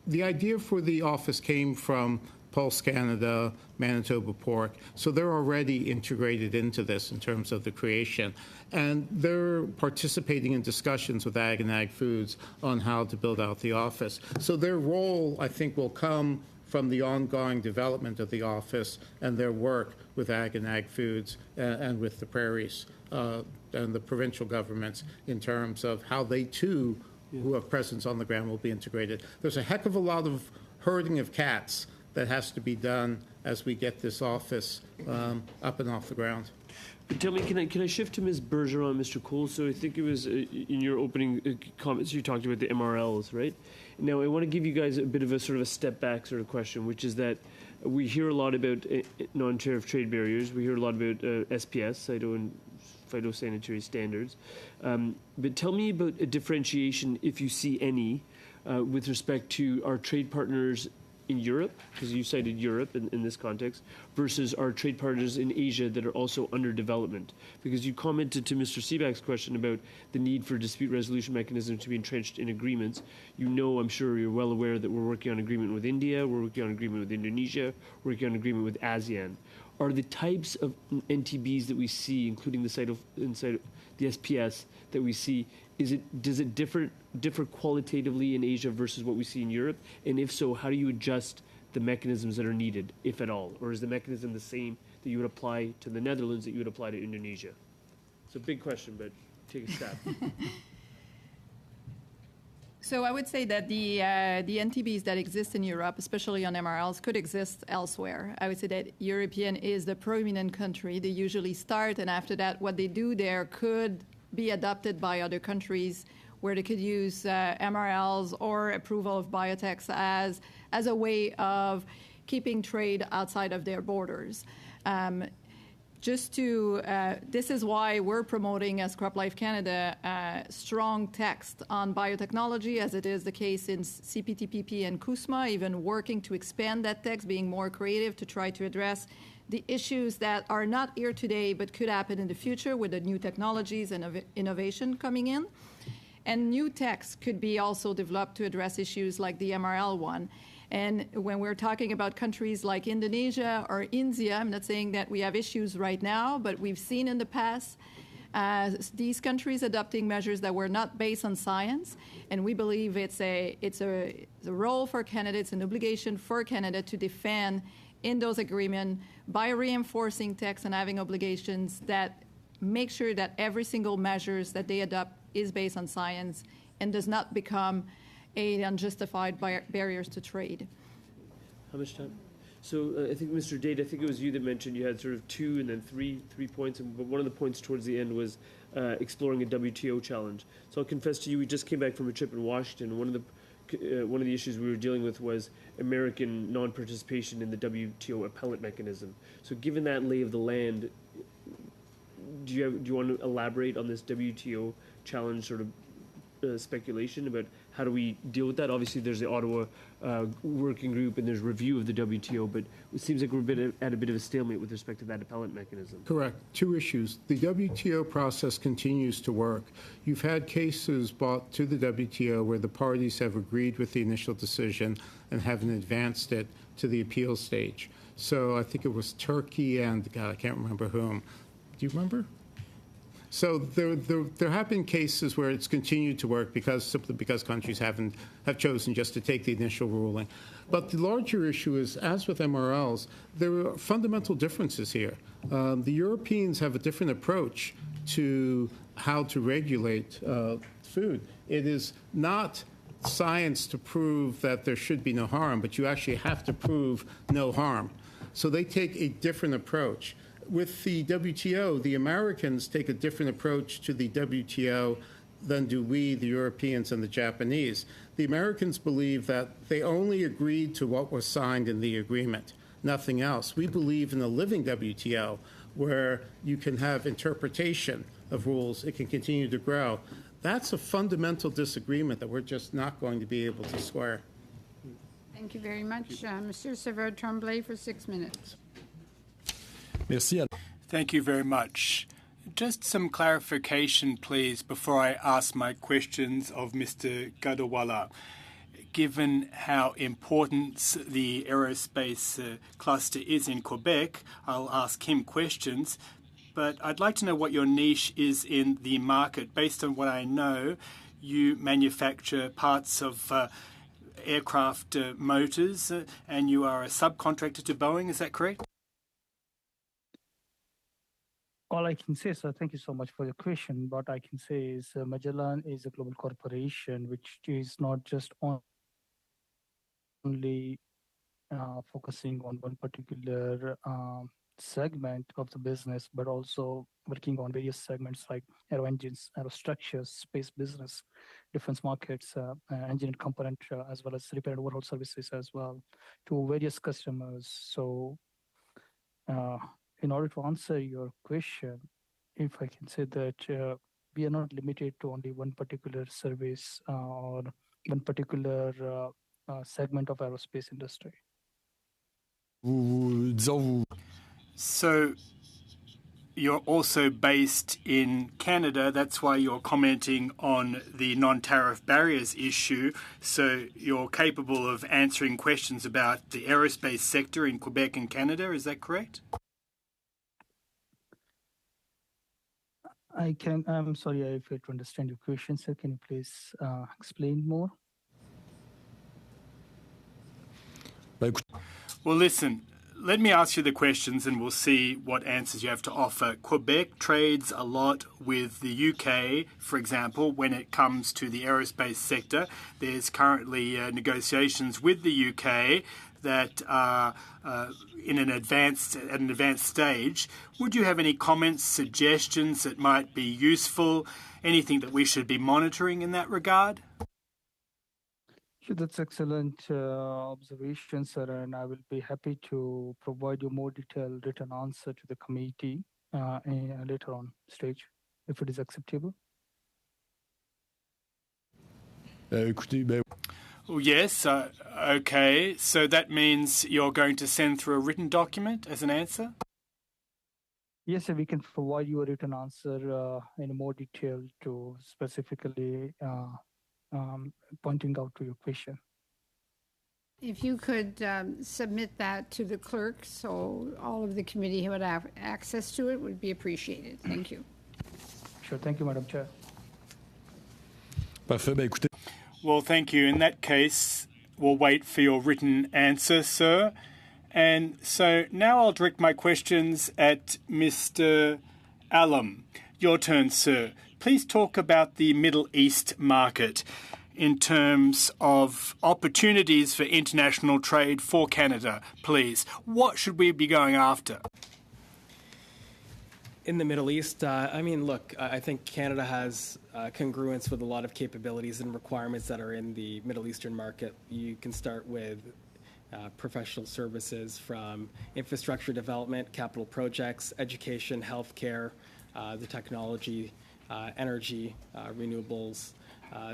the idea for the office came from Pulse Canada, Manitoba Pork, so they're already integrated into this in terms of the creation. And they're participating in discussions with Ag and Ag Foods on how to build out the office. So their role, I think, will come from the ongoing development of the office and their work with Ag and Ag Foods and with the prairies and the provincial governments in terms of how they, too, who have presence on the ground, will be integrated. There's a heck of a lot of herding of cats that has to be done as we get this office up and off the ground.
But tell me, can I shift to Ms. Bergeron, Mr. Cole? So I think it was in your opening comments you talked about the MRLs, right? Now I want to give you guys a bit of a sort of a step back sort of question, which is that we hear a lot about non-tariff trade barriers. We hear a lot about SPS, phytosanitary standards. But tell me about a differentiation, if you see any, with respect to our trade partners in Europe, because you cited Europe in this context, versus our trade partners in Asia that are also under development. Because you commented to Mr. Seeback's question about the need for dispute resolution mechanisms to be entrenched in agreements. I'm sure you're well aware that we're working on agreement with India, we're working on agreement with Indonesia, we're working on agreement with ASEAN. Are the types of NTBs that we see, including the the SPS that we see, does it differ qualitatively in Asia versus what we see in Europe? And if so, how do you adjust the mechanisms that are needed, if at all? Or is the mechanism the same that you would apply to the Netherlands that you would apply to Indonesia? It's a big question, but take a stab.
So I would say that the NTBs that exist in Europe, especially on MRLs, could exist elsewhere. I would say that European is the prominent country. They usually start, and after that, what they do there could be adopted by other countries where they could use MRLs or approval of biotechs as a way of keeping trade outside of their borders. This is why we're promoting as CropLife Canada strong text on biotechnology, as it is the case in CPTPP and CUSMA, even working to expand that text, being more creative to try to address the issues that are not here today but could happen in the future with the new technologies and innovation coming in. And new text could be also developed to address issues like the MRL one. And when we're talking about countries like Indonesia or India, I'm not saying that we have issues right now, but we've seen in the past these countries adopting measures that were not based on science. And we believe it's a role for Canada, it's an obligation for Canada to defend in those agreements by reinforcing text and having obligations that make sure that every single measures that they adopt is based on science and does not become unjustified barriers to trade.
How much time? So I think, Mr. Date, I think it was you that mentioned you had sort of 2 and then 3 points, but one of the points towards the end was exploring a WTO challenge. So I'll confess to you, we just came back from a trip in Washington. One of the issues we were dealing with was American non-participation in the WTO appellate mechanism. So given that lay of the land, do you want to elaborate on this WTO challenge sort of speculation about how do we deal with that? Obviously, there's the Ottawa working group and there's review of the WTO, but it seems like we're at a bit of a stalemate with respect to that appellate mechanism.
Correct. 2 issues. The WTO process continues to work. You've had cases brought to the WTO where the parties have agreed with the initial decision and haven't advanced it to the appeal stage. So I think it was Turkey and, God, I can't remember whom. Do you remember? So there have been cases where it's continued to work simply because countries have chosen just to take the initial ruling. But the larger issue is, as with MRLs, there are fundamental differences here. The Europeans have a different approach to how to regulate food. It is not science to prove that there should be no harm, but you actually have to prove no harm. So they take a different approach. With the WTO, the Americans take a different approach to the WTO than do we, the Europeans and the Japanese. The Americans believe that they only agreed to what was signed in the agreement, nothing else. We believe in a living WTO where you can have interpretation of rules, it can continue to grow. That's a fundamental disagreement that we're just not going to be able to square.
Thank you very much. Monsieur Savard-Tremblay for 6 minutes.
Thank you very much. Just some clarification, please, before I ask my questions of Mr. Gadawala. Given how important the aerospace cluster is in Quebec, I'll ask him questions. But I'd like to know what your niche is in the market. Based on what I know, you manufacture parts of aircraft motors, and you are a subcontractor to Boeing. Is that correct?
All I can say, sir, thank you so much for your question. What I can say is Magellan is a global corporation which is not just only focusing on one particular segment of the business, but also working on various segments like aero engines, aerostructures, space business, defense markets, engineering component, as well as repair and overhaul services as well to various customers. So in order to answer your question, if I can say that we are not limited to only one particular service or one particular segment of aerospace industry.
So you're also based in Canada. That's why you're commenting on the non-tariff barriers issue. So you're capable of answering questions about the aerospace sector in Quebec and Canada. Is that correct?
I'm sorry, I failed to understand your question, sir. Can you please explain more?
Well, listen, let me ask you the questions and we'll see what answers you have to offer. Quebec trades a lot with the UK, for example, when it comes to the aerospace sector. There's currently negotiations with the UK that are at an advanced stage. Would you have any comments, suggestions that might be useful, anything that we should be monitoring in that regard?
Sure, that's excellent observation, sir, and I will be happy to provide you more detailed written answer to the committee later on stage, if it is acceptable.
Oh, yes, okay. So that means you're going to send through a written document as an answer?
Yes, sir, we can provide you a written answer in more detail to specifically pointing out to your question.
If you could submit that to the clerk so all of the committee would have access to it, would be appreciated. Thank you.
Sure. Thank you, Madam Chair.
Well, thank you. In that case, we'll wait for your written answer, sir. And so now I'll direct my questions at Mr. Allam. Your turn, sir. Please talk about the Middle East market. in terms of opportunities for international trade for Canada, please? What should we be going after?
In the Middle East, look, I think Canada has congruence with a lot of capabilities and requirements that are in the Middle Eastern market. You can start with professional services, from infrastructure development, capital projects, education, healthcare, the technology, energy, renewables.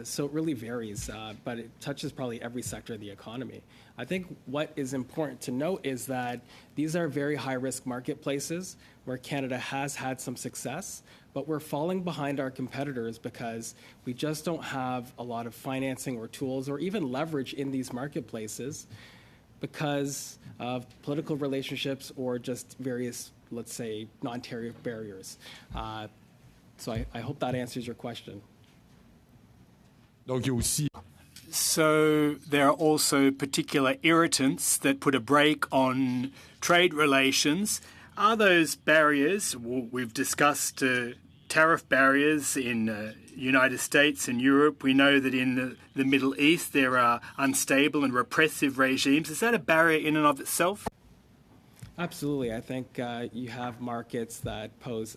So it really varies, but it touches probably every sector of the economy. I think what is important to note is that these are very high-risk marketplaces where Canada has had some success, but we're falling behind our competitors because we just don't have a lot of financing or tools or even leverage in these marketplaces because of political relationships or just various, let's say, non-tariff barriers. So I hope that answers your question.
So there are also particular irritants that put a brake on trade relations. Are those barriers, we've discussed tariff barriers in United States and Europe. We know that in the Middle East there are unstable and repressive regimes. Is that a barrier in and of itself?
Absolutely. I think you have markets that pose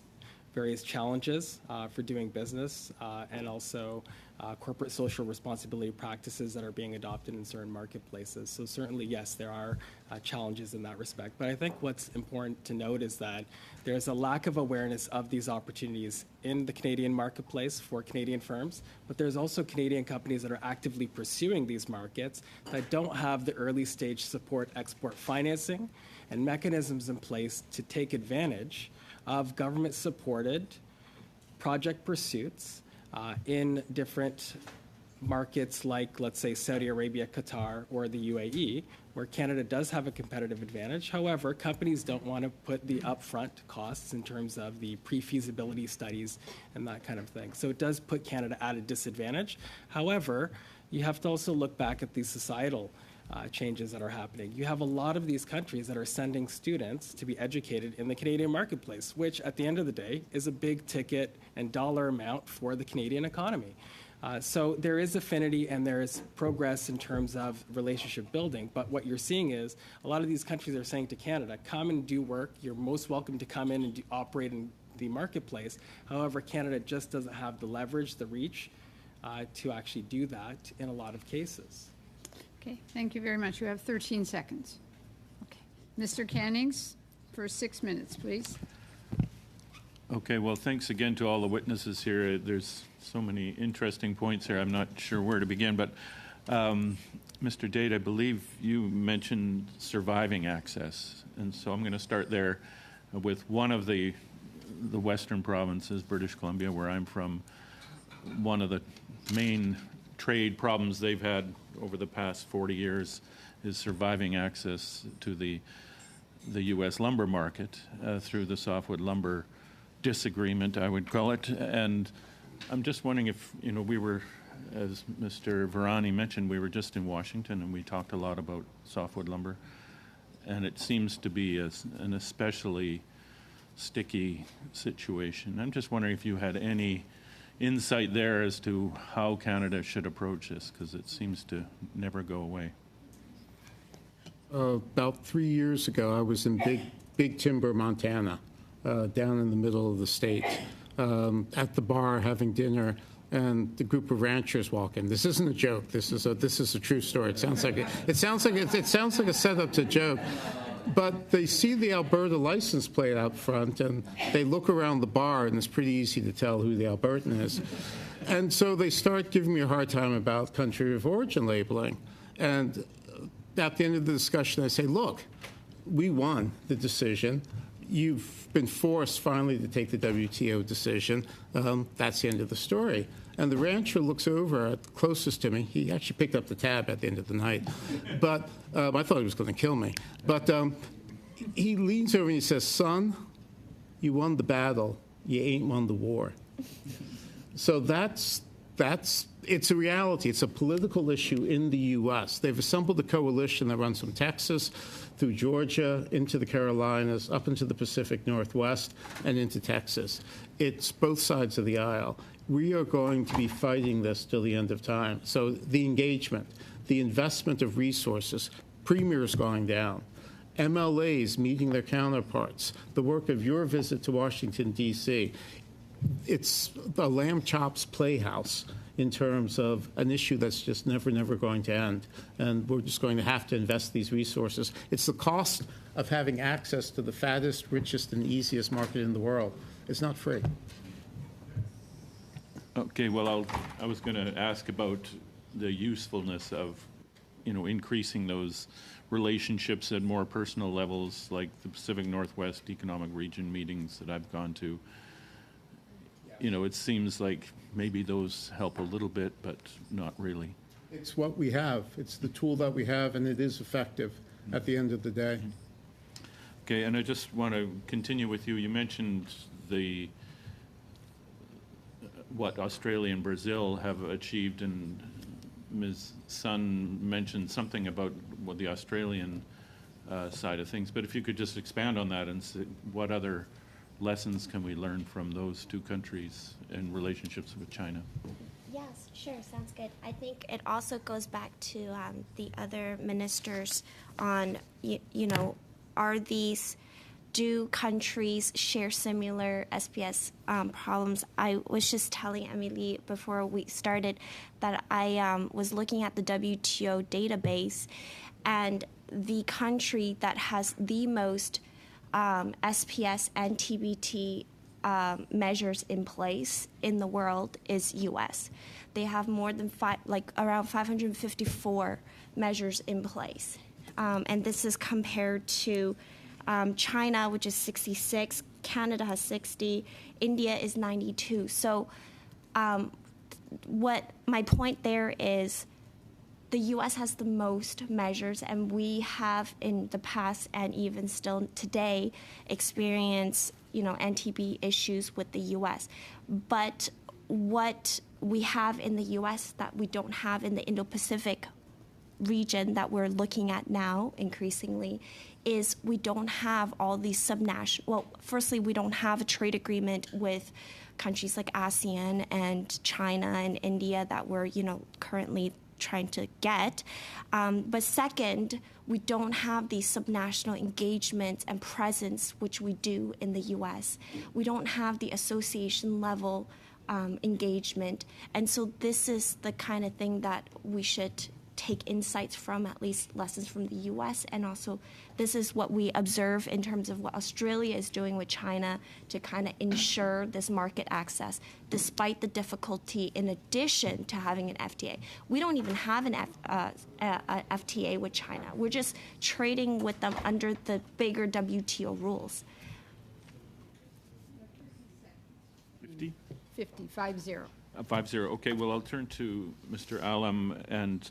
various challenges for doing business and also corporate social responsibility practices that are being adopted in certain marketplaces. So certainly, yes, there are challenges in that respect. But I think what's important to note is that there's a lack of awareness of these opportunities in the Canadian marketplace for Canadian firms, but there's also Canadian companies that are actively pursuing these markets that don't have the early stage support export financing and mechanisms in place to take advantage of government-supported project pursuits in different markets like, let's say, Saudi Arabia, Qatar, or the UAE, where Canada does have a competitive advantage. However, companies don't want to put the upfront costs in terms of the pre-feasibility studies and that kind of thing. So it does put Canada at a disadvantage. However, you have to also look back at the societal changes that are happening. You have a lot of these countries that are sending students to be educated in the Canadian marketplace, which at the end of the day is a big ticket and dollar amount for the Canadian economy. So there is affinity and there is progress in terms of relationship building, but what you're seeing is a lot of these countries are saying to Canada, come and do work. You're most welcome to come in and operate in the marketplace. However, Canada just doesn't have the leverage, the reach to actually do that in a lot of cases.
Okay, thank you very much. You have 13 seconds. Okay. Mr. Cannings, for 6 minutes, please.
Okay, well, thanks again to all the witnesses here. There's so many interesting points here. I'm not sure where to begin, but Mr. Date, I believe you mentioned surviving access, and so I'm going to start there with one of the western provinces, British Columbia, where I'm from. One of the main trade problems they've had over the past 40 years is surviving access to the U.S. lumber market through the softwood lumber disagreement, I would call it. And I'm just wondering if, we were, as Mr. Virani mentioned, we were just in Washington and we talked a lot about softwood lumber. And it seems to be an especially sticky situation. I'm just wondering if you had any insight there as to how Canada should approach this, because it seems to never go away.
About 3 years ago, I was in Big Timber, Montana, down in the middle of the state, at the bar having dinner, and the group of ranchers walk in. This isn't a joke. This is a true story. It sounds like a setup to joke. But they see the Alberta license plate out front, and they look around the bar, and it's pretty easy to tell who the Albertan is. And so they start giving me a hard time about country of origin labeling. And at the end of the discussion, I say, look, we won the decision. You've been forced finally to take the WTO decision. That's the end of the story. And the rancher looks over closest to me. He actually picked up the tab at the end of the night. But I thought he was going to kill me. But he leans over and he says, son, you won the battle. You ain't won the war. So that's It's a reality. It's a political issue in the U.S. They've assembled a coalition that runs from Texas through Georgia into the Carolinas, up into the Pacific Northwest, and into Texas. It's both sides of the aisle. We are going to be fighting this till the end of time. So the engagement, the investment of resources, premiums going down, MLAs meeting their counterparts, the work of your visit to Washington, D.C., it's the lamb chops playhouse in terms of an issue that's just never going to end. And we're just going to have to invest these resources. It's the cost of having access to the fattest, richest, and easiest market in the world. It's not free.
Okay, well, I was going to ask about the usefulness of, increasing those relationships at more personal levels, like the Pacific Northwest Economic Region meetings that I've gone to. It seems like maybe those help a little bit, but not really.
It's what we have. It's the tool that we have, and it is effective at the end of the day.
Okay, and I just want to continue with you. You mentioned what Australia and Brazil have achieved, and Ms. Sun mentioned something about the Australian side of things. But if you could just expand on that and say what other lessons can we learn from those two countries in relationships with China?
Yes, sure, sounds good. I think it also goes back to the other ministers on, do countries share similar SPS problems? I was just telling Emily before we started that I was looking at the WTO database, and the country that has the most SPS and TBT measures in place in the world is U.S. They have more than around 554 measures in place, and this is compared to China, which is 66. Canada has 60. India is 92. So, what my point there is, the U.S. has the most measures, and we have in the past and even still today experienced, NTB issues with the U.S. But what we have in the U.S. that we don't have in the Indo-Pacific region that we're looking at now increasingly is we don't have all these subnational. Well, firstly, we don't have a trade agreement with countries like ASEAN and China and India that we're, currently trying to get. But second, we don't have the subnational engagement and presence which we do in the U.S. We don't have the association level engagement. And so this is the kind of thing that we should take insights from, at least lessons from the U.S. And also this is what we observe in terms of what Australia is doing with China to kind of ensure this market access, despite the difficulty in addition to having an FTA. We don't even have an FTA with China. We're just trading with them under the bigger WTO rules.
50?
50.
5-0. Okay, well, I'll turn to Mr. Alam, and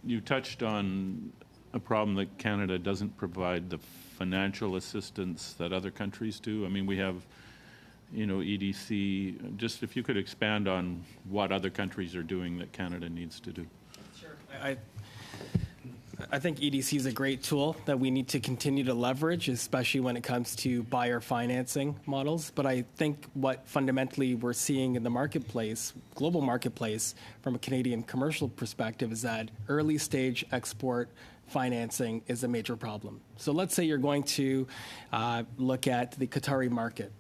you touched on a problem that Canada doesn't provide the financial assistance that other countries do. I mean, we have, EDC. Just if you could expand on what other countries are doing that Canada needs to do.
Sure. I think EDC is a great tool that we need to continue to leverage, especially when it comes to buyer financing models. But I think what fundamentally we're seeing in the marketplace, global marketplace, from a Canadian commercial perspective, is that early stage export financing is a major problem. So let's say you're going to look at the Qatari market.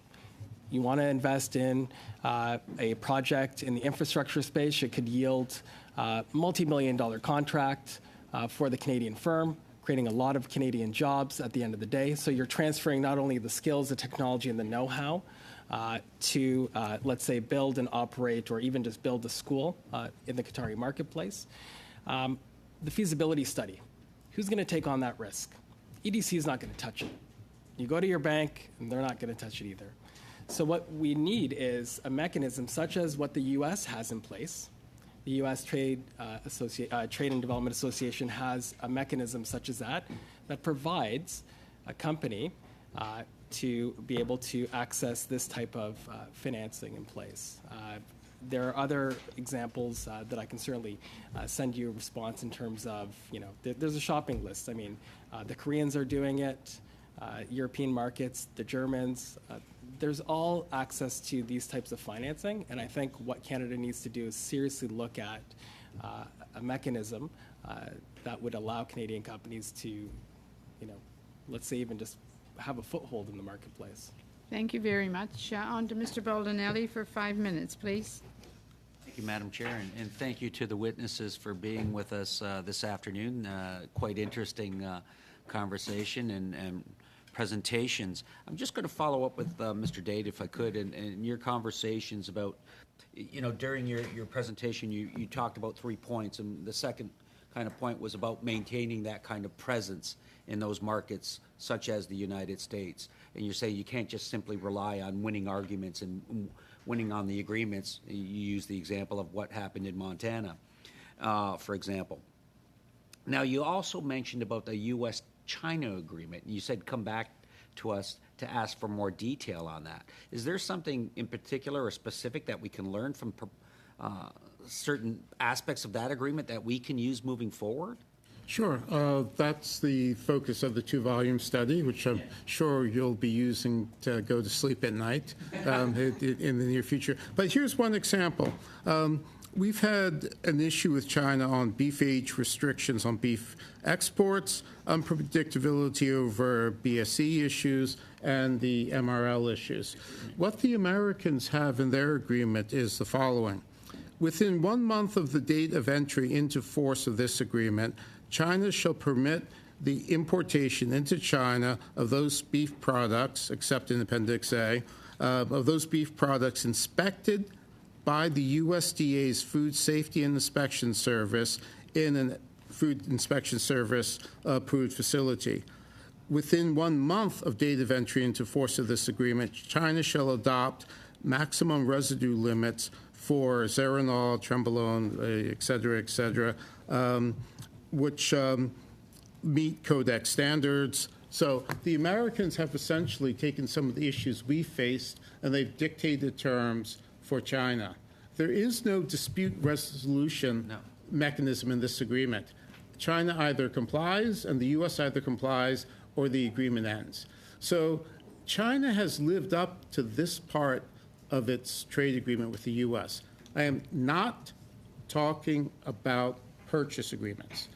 You want to invest in a project in the infrastructure space. It could yield a multi-million-dollar contract for the Canadian firm, creating a lot of Canadian jobs at the end of the day. So you're transferring not only the skills, the technology, and the know-how to, let's say, build and operate or even just build a school in the Qatari marketplace. The feasibility study. Who's going to take on that risk? EDC is not going to touch it. You go to your bank, and they're not going to touch it either. So what we need is a mechanism such as what the U.S. has in place. The U.S. Trade and Development Association has a mechanism such as that provides a company to be able to access this type of financing in place. there are other examples that I can certainly send you a response in terms of, there's a shopping list. I mean, the Koreans are doing it, European markets, the Germans. There's all access to these types of financing, and I think what Canada needs to do is seriously look at a mechanism that would allow Canadian companies to, let's say even just have a foothold in the marketplace.
Thank you very much. On to Mr. Baldinelli for 5 minutes, please.
Thank you, Madam Chair, and thank you to the witnesses for being with us this afternoon. Quite interesting conversation and presentations. I'm just going to follow up with Mr. Dade, if I could, and your conversations about, during your presentation, you talked about 3 points, and the second kind of point was about maintaining that kind of presence in those markets, such as the United States. And you're saying you can't just simply rely on winning arguments and winning on the agreements. You use the example of what happened in Montana, for example. Now, you also mentioned about the U.S.-China agreement. You said come back to us to ask for more detail on that. Is there something in particular or specific that we can learn from certain aspects of that agreement that we can use moving forward?
Sure. That's the focus of the 2-volume study, which I'm sure you'll be using to go to sleep at night in the near future. But here's one example. We've had an issue with China on beef age restrictions on beef exports, unpredictability over BSE issues, and the MRL issues. What the Americans have in their agreement is the following. Within 1 month of the date of entry into force of this agreement, China shall permit the importation into China of those beef products, except in Appendix A, of those beef products inspected by the USDA's Food Safety and Inspection Service in a Food Inspection Service approved facility. Within 1 month of date of entry into force of this agreement, China shall adopt maximum residue limits for zeranol, trenbolone, et cetera, which meet Codex standards. So the Americans have essentially taken some of the issues we faced and they've dictated terms for China. There is no dispute resolution mechanism in this agreement. China either complies and the U.S. either complies or the agreement ends. So China has lived up to this part of its trade agreement with the U.S. I am not talking about purchase agreements.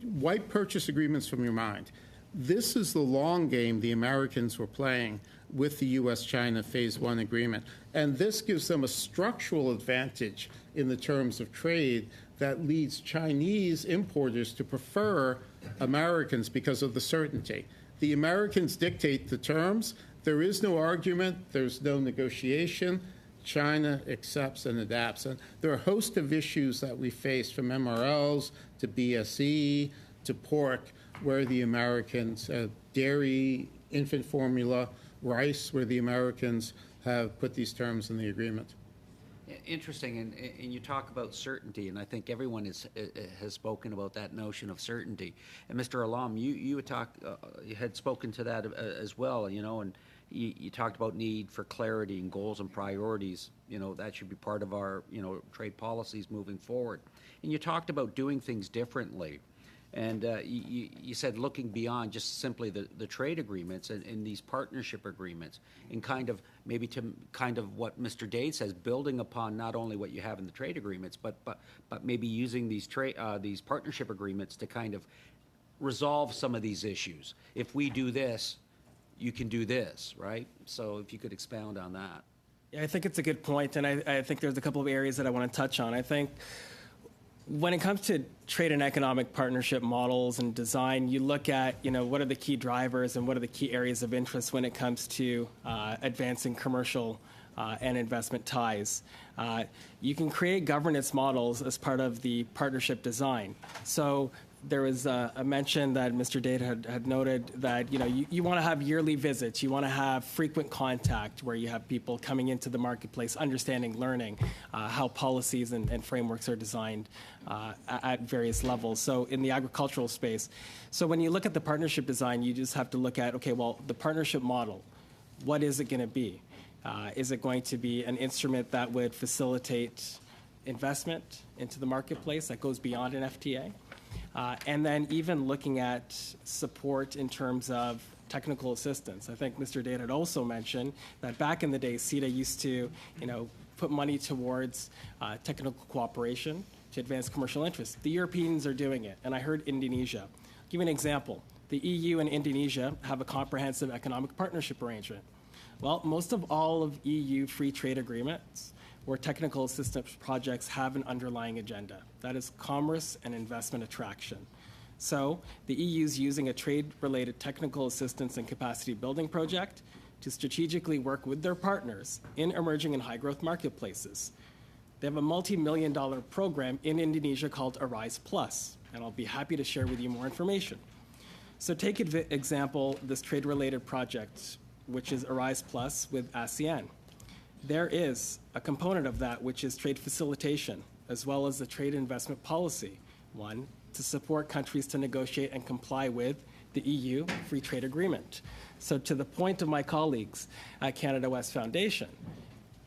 Wipe purchase agreements from your mind. This is the long game the Americans were playing with the U.S.-China Phase 1 agreement. And this gives them a structural advantage in the terms of trade that leads Chinese importers to prefer Americans because of the certainty. The Americans dictate the terms. There is no argument. There's no negotiation. China accepts and adapts. And there are a host of issues that we face, from MRLs to BSE to pork, where the Americans, dairy, infant formula, rice, where the Americans have put these terms in the agreement.
Interesting, and you talk about certainty, and I think everyone has spoken about that notion of certainty. And Mr. Alam, you had spoken to that as well, and you talked about need for clarity and goals and priorities. That should be part of our trade policies moving forward. And you talked about doing things differently. And you said looking beyond just simply the trade agreements and these partnership agreements, and kind of what Mr. Dade says, building upon not only what you have in the trade agreements, but maybe using these partnership agreements to kind of resolve some of these issues. If we do this, you can do this, right? So if you could expound on that.
Yeah, I think it's a good point, and I think there's a couple of areas that I want to touch on. I think when it comes to trade and economic partnership models and design, you look at, what are the key drivers and what are the key areas of interest when it comes to advancing commercial and investment ties. You can create governance models as part of the partnership design. So there was a mention that Mr. Dade had noted that you want to have yearly visits, you want to have frequent contact where you have people coming into the marketplace, understanding, learning how policies and frameworks are designed at various levels. So in the agricultural space, so when you look at the partnership design, you just have to look at, okay, well, the partnership model, what is it going to be? Is it going to be an instrument that would facilitate investment into the marketplace that goes beyond an FTA? And then even looking at support in terms of technical assistance. I think Mr. Date had also mentioned that back in the day, CETA used to, put money towards technical cooperation to advance commercial interests. The Europeans are doing it, and I heard Indonesia. I'll give you an example. The EU and Indonesia have a comprehensive economic partnership arrangement. Well, most of all of EU free trade agreements where technical assistance projects have an underlying agenda. That is commerce and investment attraction. So the EU is using a trade-related technical assistance and capacity building project to strategically work with their partners in emerging and high-growth marketplaces. They have a multi-million-dollar program in Indonesia called Arise Plus, and I'll be happy to share with you more information. So take example, this trade-related project, which is Arise Plus with ASEAN. There is a component of that which is trade facilitation, as well as the trade investment policy. One, to support countries to negotiate and comply with the EU Free Trade Agreement. So to the point of my colleagues at Canada West Foundation,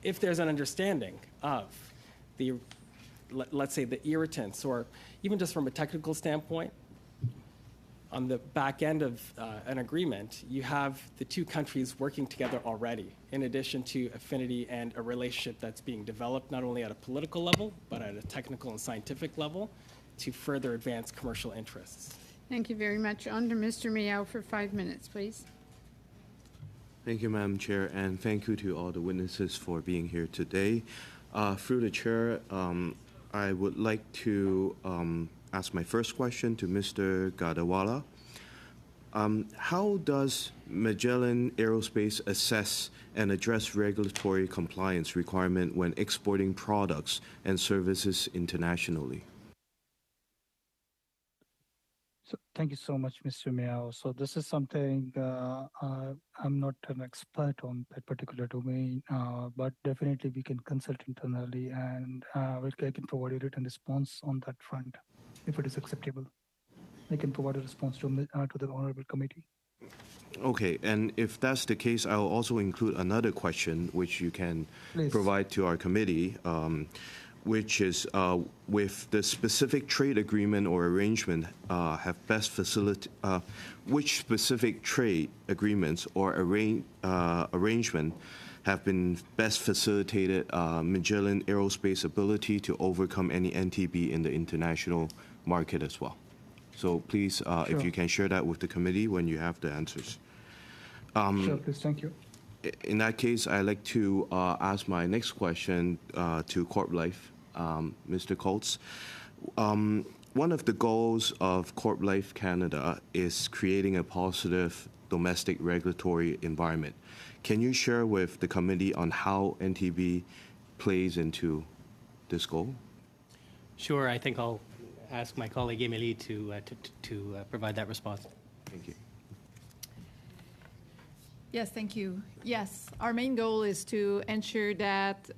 if there's an understanding of the, let's say, the irritants, or even just from a technical standpoint, on the back end of an agreement, you have the two countries working together already, in addition to affinity and a relationship that's being developed not only at a political level, but at a technical and scientific level to further advance commercial interests.
Thank you very much. On to Mr. Miao for 5 minutes, please.
Thank you, Madam Chair, and thank you to all the witnesses for being here today. Through the Chair, I would like to ask my first question to Mr. Gadawala. How does Magellan Aerospace assess and address regulatory compliance requirement when exporting products and services internationally?
So thank you so much, Mr. Miao. So this is something I'm not an expert on that particular domain, but definitely we can consult internally, and I can provide a written response on that front if it is acceptable. I can provide a response to the Honorable Committee.
Okay, and if that's the case, I'll also include another question which you can provide to our committee, which is with the specific trade agreement or arrangement have best which specific trade agreements or arrangement have been best facilitated Magellan Aerospace ability to overcome any NTB in the international market as well. So please, sure. If you can share that with the committee when you have the answers.
Sure, please. Thank you.
In that case, I'd like to ask my next question to Corp Life, Mr. Colts. One of the goals of Corp Life Canada is creating a positive domestic regulatory environment. Can you share with the committee on how NTB plays into this goal?
Sure. I think I'll ask my colleague Emily to provide that response.
Thank you.
Yes, thank you. Yes, our main goal is to ensure that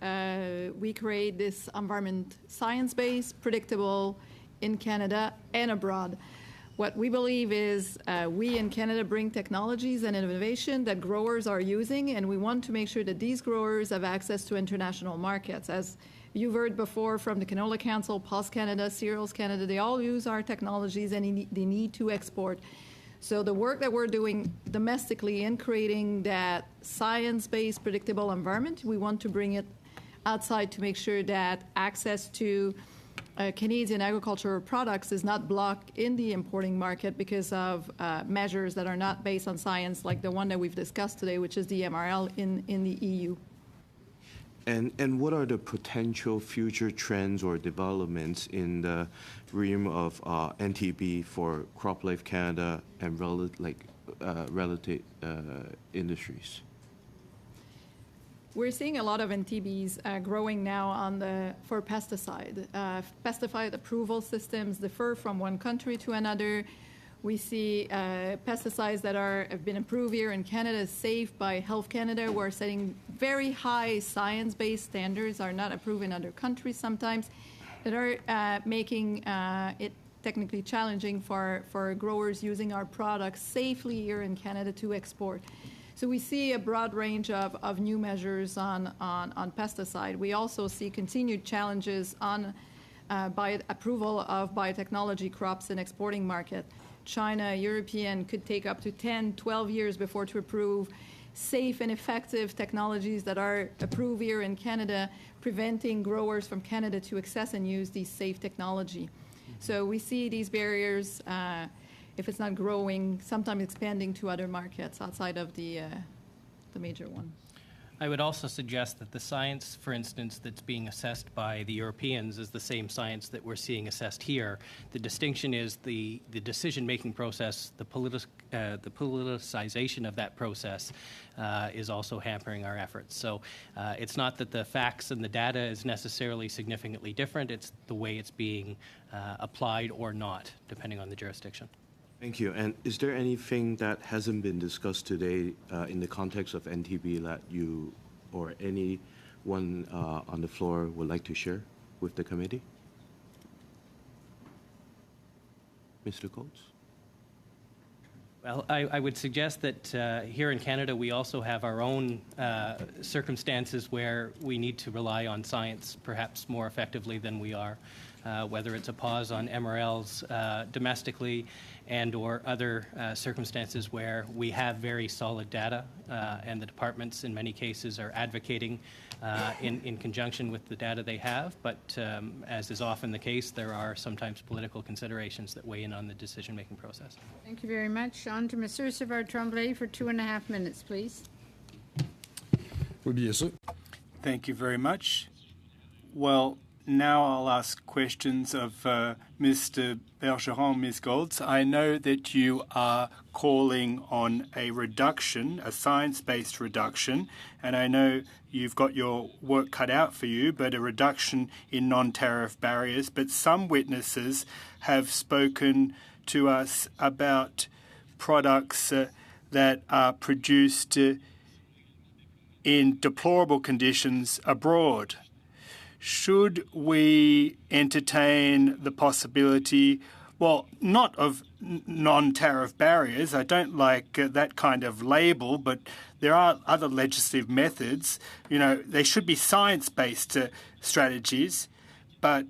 we create this environment science-based, predictable in Canada and abroad. What we believe is we in Canada bring technologies and innovation that growers are using, and we want to make sure that these growers have access to international markets. As you've heard before from the Canola Council, Pulse Canada, Cereals Canada, they all use our technologies and they need to export. So the work that we're doing domestically in creating that science-based, predictable environment, we want to bring it outside to make sure that access to Canadian agricultural products is not blocked in the importing market because of measures that are not based on science, like the one that we've discussed today, which is the MRL in the EU.
And what are the potential future trends or developments in the realm of NTB for CropLife Canada and related industries?
We're seeing a lot of NTBs growing now for pesticide. Pesticide approval systems differ from one country to another. We see pesticides that have been approved here in Canada, safe by Health Canada. We're setting very high science-based standards, are not approved in other countries sometimes, that are making it technically challenging for growers using our products safely here in Canada to export. So we see a broad range of new measures on pesticide. We also see continued challenges on approval of biotechnology crops in exporting market. China, European could take up to 10, 12 years before to approve safe and effective technologies that are approved here in Canada, preventing growers from Canada to access and use these safe technology. So we see these barriers, if it's not growing, sometimes expanding to other markets outside of the major one.
I would also suggest that the science, for instance, that's being assessed by the Europeans is the same science that we're seeing assessed here. The distinction is the decision-making process, the politicization of that process is also hampering our efforts. So it's not that the facts and the data is necessarily significantly different, it's the way it's being applied or not, depending on the jurisdiction.
Thank you. And is there anything that hasn't been discussed today in the context of NTB that you or anyone on the floor would like to share with the committee? Mr. Coates?
Well, I would suggest that here in Canada we also have our own circumstances where we need to rely on science perhaps more effectively than we are, whether it's a pause on MRLs domestically and or other circumstances where we have very solid data and the departments in many cases are advocating in conjunction with the data they have, but as is often the case, there are sometimes political considerations that weigh in on the decision-making process.
Thank you very much. On to Monsieur Savard-Tremblay for 2.5 minutes, please.
Oui, bien sûr.
Thank you very much. Well, now I'll ask questions of Mr. Bergeron, Ms. Golds. I know that you are calling on a reduction, a science-based reduction, and I know you've got your work cut out for you, but a reduction in non-tariff barriers. But some witnesses have spoken to us about products that are produced in deplorable conditions abroad. Should we entertain the possibility, well, not of non-tariff barriers? I don't like that kind of label, but there are other legislative methods. You know, they should be science-based strategies, but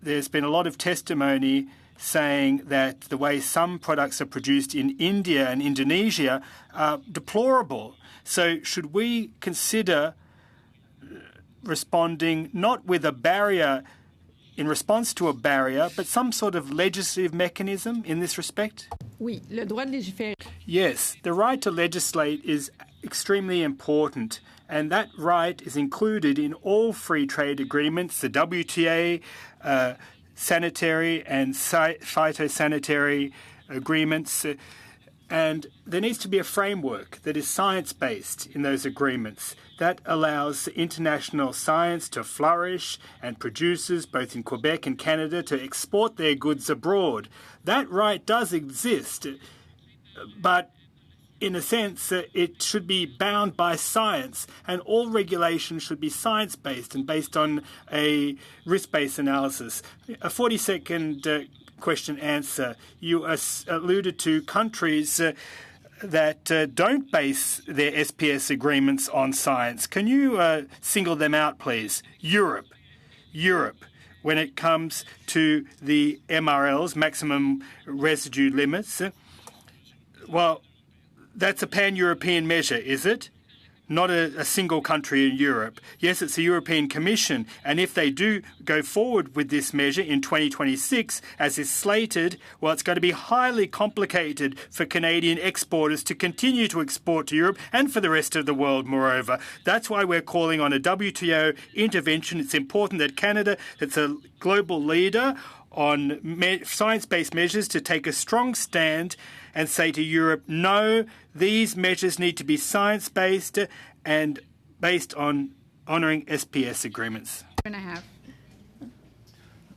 there's been a lot of testimony saying that the way some products are produced in India and Indonesia are deplorable. So should we consider responding not with a barrier in response to a barrier, but some sort of legislative mechanism in this respect?
Oui, le droit de légiférer.
Yes, the right to legislate is extremely important, and that right is included in all free trade agreements, the WTA, sanitary and phytosanitary agreements. And there needs to be a framework that is science-based in those agreements that allows international science to flourish and producers, both in Quebec and Canada, to export their goods abroad. That right does exist, but in a sense, it should be bound by science, and all regulation should be science-based and based on a risk-based analysis. A 40-second question answer. You alluded to countries that don't base their SPS agreements on science. Can you single them out, please? Europe, when it comes to the MRLs, maximum residue limits, well, that's a pan-European measure, is it? Not a single country in Europe. Yes, it's the European Commission, and if they do go forward with this measure in 2026, as is slated, well, it's going to be highly complicated for Canadian exporters to continue to export to Europe and for the rest of the world, moreover. That's why we're calling on a WTO intervention. It's important that Canada, that's a global leader on science-based measures, to take a strong stand and say to Europe, no, these measures need to be science-based and based on honouring SPS agreements.
2.5.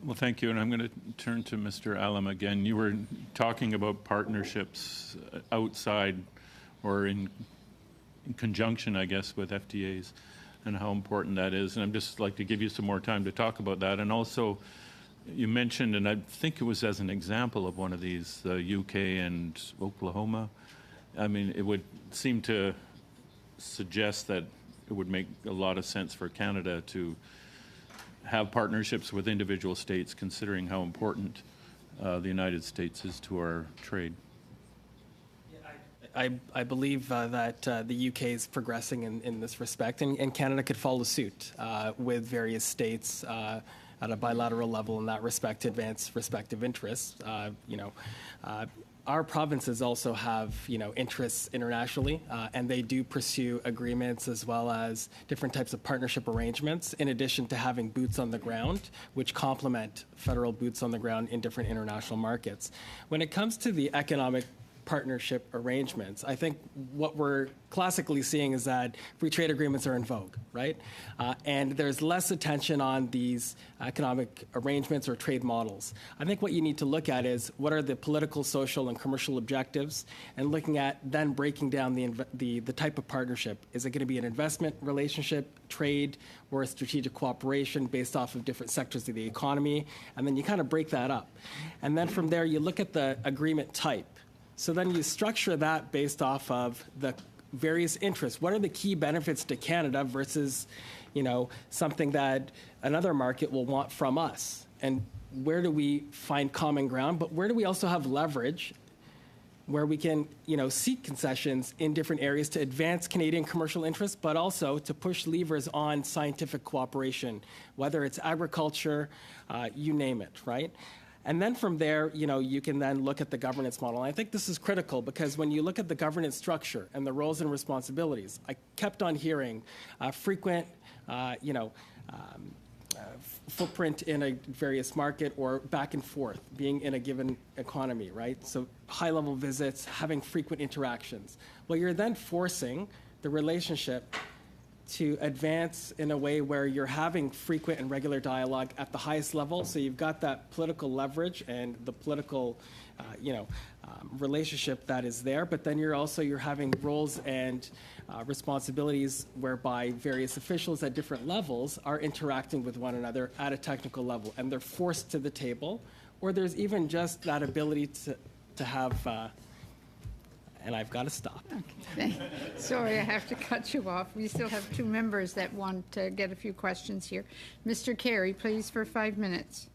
Well, thank you. And I'm going to turn to Mr. Allam again. You were talking about partnerships outside or in conjunction, I guess, with FTAs and how important that is. And I'd just like to give you some more time to talk about that. And also, you mentioned, and I think it was as an example of one of these, the UK and Oklahoma. I mean, it would seem to suggest that it would make a lot of sense for Canada to have partnerships with individual states, considering how important the United States is to our trade.
I believe that the UK is progressing in this respect, and Canada could follow suit with various states at a bilateral level in that respect to advance respective interests. Our provinces also have, interests internationally, and they do pursue agreements as well as different types of partnership arrangements, in addition to having boots on the ground, which complement federal boots on the ground in different international markets. When it comes to the economic partnership arrangements, I think what we're classically seeing is that free trade agreements are in vogue, right? And there's less attention on these economic arrangements or trade models. I think what you need to look at is what are the political, social, and commercial objectives, and looking at then breaking down the type of partnership. Is it going to be an investment relationship, trade, or a strategic cooperation based off of different sectors of the economy? And then you kind of break that up. And then from there, you look at the agreement type. So then you structure that based off of the various interests. What are the key benefits to Canada versus, something that another market will want from us? And where do we find common ground? But where do we also have leverage where we can, seek concessions in different areas to advance Canadian commercial interests, but also to push levers on scientific cooperation, whether it's agriculture, you name it, right? And then from there, you can then look at the governance model. And I think this is critical because when you look at the governance structure and the roles and responsibilities, I kept on hearing frequent, footprint in a various market or back and forth, being in a given economy, right? So high-level visits, having frequent interactions. Well, you're then forcing the relationship to advance in a way where you're having frequent and regular dialogue at the highest level. So you've got that political leverage and the political, relationship that is there. But then you're having roles and responsibilities whereby various officials at different levels are interacting with one another at a technical level, and they're forced to the table, or there's even just that ability to have. And I've got to stop.
Okay. Sorry, I have to cut you off. We still have two members that want to get a few questions here. Mr. Carey, please, for 5 minutes.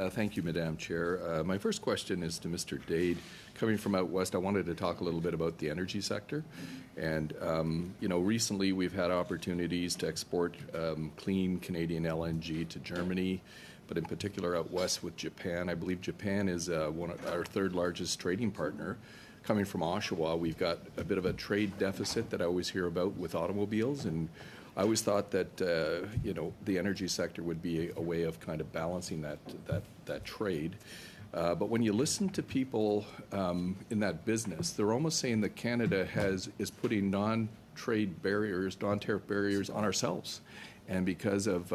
Thank you, Madam Chair. My first question is to Mr. Dade. Coming from out west, I wanted to talk a little bit about the energy sector. And, recently we've had opportunities to export clean Canadian LNG to Germany, but in particular out west with Japan. I believe Japan is our third largest trading partner. Coming from Oshawa, we've got a bit of a trade deficit that I always hear about with automobiles, and I always thought that the energy sector would be a way of kind of balancing that trade. But when you listen to people in that business, they're almost saying that Canada is putting non-trade barriers, non-tariff barriers on ourselves. And because of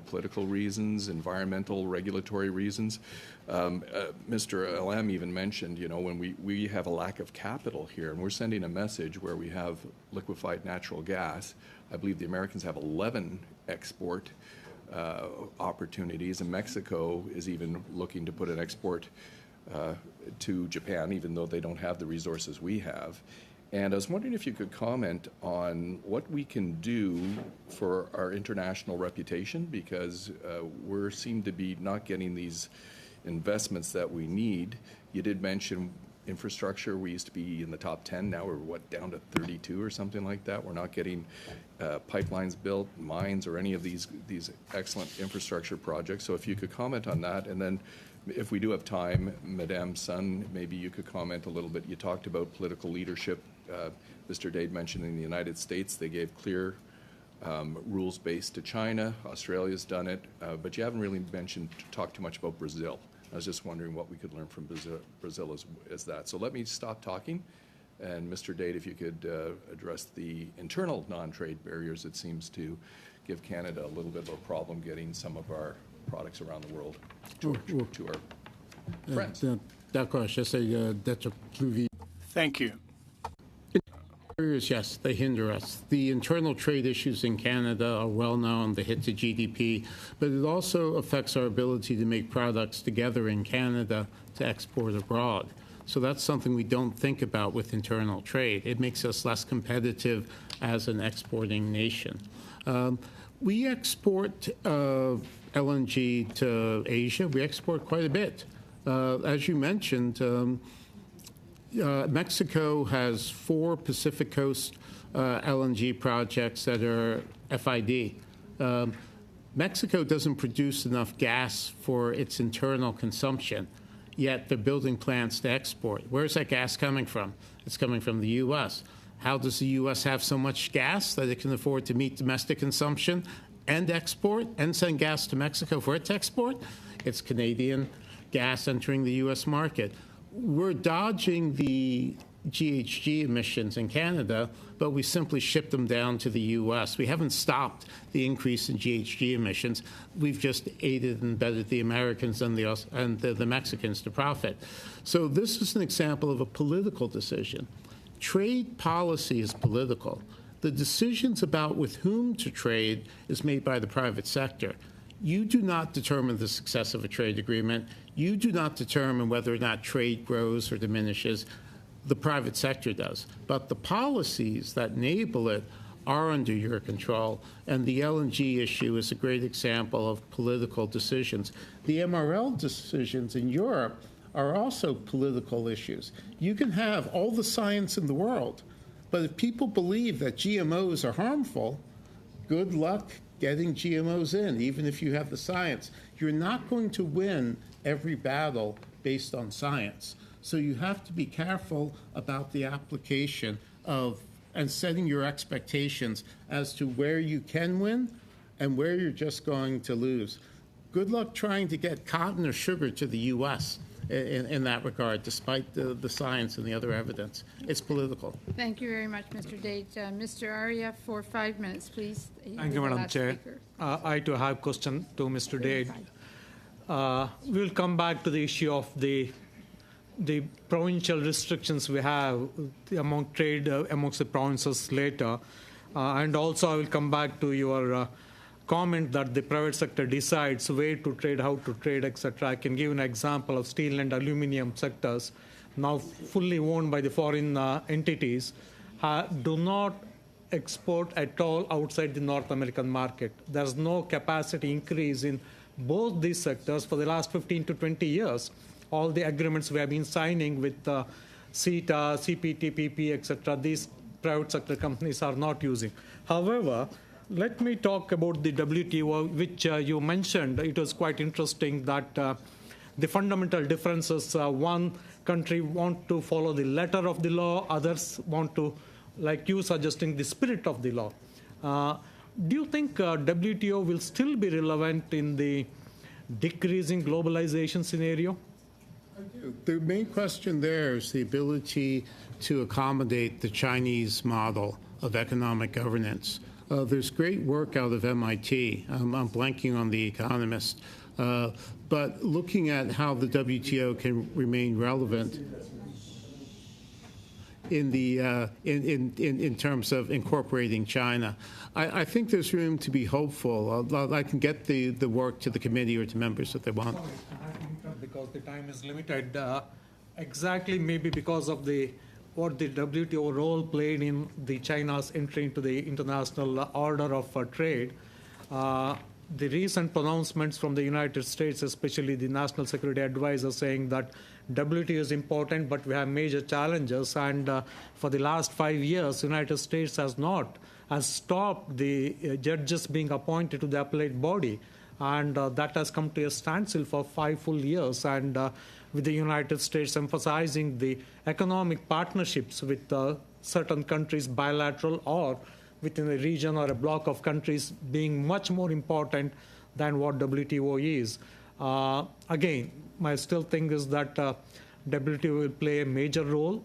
political reasons, environmental, regulatory reasons, Mr. Alam even mentioned, when we have a lack of capital here, and we're sending a message where we have liquefied natural gas. I believe the Americans have 11 export opportunities, and Mexico is even looking to put an export to Japan, even though they don't have the resources we have. And I was wondering if you could comment on what we can do for our international reputation, because we seem to be not getting these investments that we need. You did mention infrastructure. We used to be in the top 10. Now we're, down to 32 or something like that. We're not getting pipelines built, mines, or any of these excellent infrastructure projects. So if you could comment on that. And then if we do have time, Madame Sun, maybe you could comment a little bit. You talked about political leadership. Mr. Dade mentioned in the United States they gave clear rules-based to China. Australia's done it. But you haven't really talked too much about Brazil. I was just wondering what we could learn from Brazil as that. So let me stop talking. And Mr. Dade, if you could address the internal non-trade barriers, it seems to give Canada a little bit of a problem getting some of our products around the world to our friends.
D'accord, j'essaie d'être plus vite.
Thank you.
Yes, they hinder us. The internal trade issues in Canada are well known, the hit to GDP, but it also affects our ability to make products together in Canada to export abroad. So that's something we don't think about with internal trade. It makes us less competitive as an exporting nation. We export LNG to Asia. We export quite a bit. As you mentioned, Mexico has 4 Pacific Coast LNG projects that are FID. Mexico doesn't produce enough gas for its internal consumption, yet they're building plants to export. Where's that gas coming from? It's coming from the U.S. How does the U.S. have so much gas that it can afford to meet domestic consumption and export and send gas to Mexico for it to export? It's Canadian gas entering the U.S. market. We're dodging the GHG emissions in Canada, but we simply ship them down to the U.S. We haven't stopped the increase in GHG emissions. We've just aided and abetted the Americans and the Mexicans to profit. So this is an example of a political decision. Trade policy is political. The decisions about with whom to trade is made by the private sector. You do not determine the success of a trade agreement. You do not determine whether or not trade grows or diminishes. The private sector does. But the policies that enable it are under your control, and the LNG issue is a great example of political decisions. The MRL decisions in Europe are also political issues. You can have all the science in the world, but if people believe that GMOs are harmful, good luck getting GMOs in, even if you have the science. You're not going to win every battle based on science. So you have to be careful about the application of and setting your expectations as to where you can win and where you're just going to lose. Good luck trying to get cotton or sugar to the U.S. in that regard, despite the science and the other evidence. It's political.
Thank you very much, Mr. Date. Mr. Arya, for 5 minutes, please.
Thank you, Madam Chair. I too have a question to Mr. Date. We'll come back to the issue of the provincial restrictions we have among trade amongst the provinces later. And also I will come back to your comment that the private sector decides where to trade, how to trade, etc. I can give an example of steel and aluminum sectors, now fully owned by the foreign entities, do not export at all outside the North American market. There's no capacity increase in both these sectors for the last 15 to 20 years. All the agreements we have been signing with CETA, CPTPP, etc., these private sector companies are not using. However, let me talk about the WTO, which you mentioned. It was quite interesting that the fundamental differences, one country want to follow the letter of the law, others want to, like you suggesting, the spirit of the law. Do you think WTO will still be relevant in the decreasing globalization scenario?
I do. The main question there is the ability to accommodate the Chinese model of economic governance. There's great work out of MIT. I'm blanking on The Economist. But looking at how the WTO can remain relevant in terms of incorporating China, I think there's room to be hopeful. I can get the work to the committee or to members if they want.
Sorry, I have to interrupt because the time is limited. Exactly, maybe because of what the WTO role played in the China's entry into the international order of trade. The recent pronouncements from the United States, especially the National Security Advisor, saying that WTO is important, but we have major challenges. And for the last 5 years, the United States has stopped the judges being appointed to the appellate body. And that has come to a standstill for 5 full years. And with the United States emphasizing the economic partnerships with certain countries, bilateral or within a region or a block of countries, being much more important than what WTO is. Again, my still thing is that WTO will play a major role.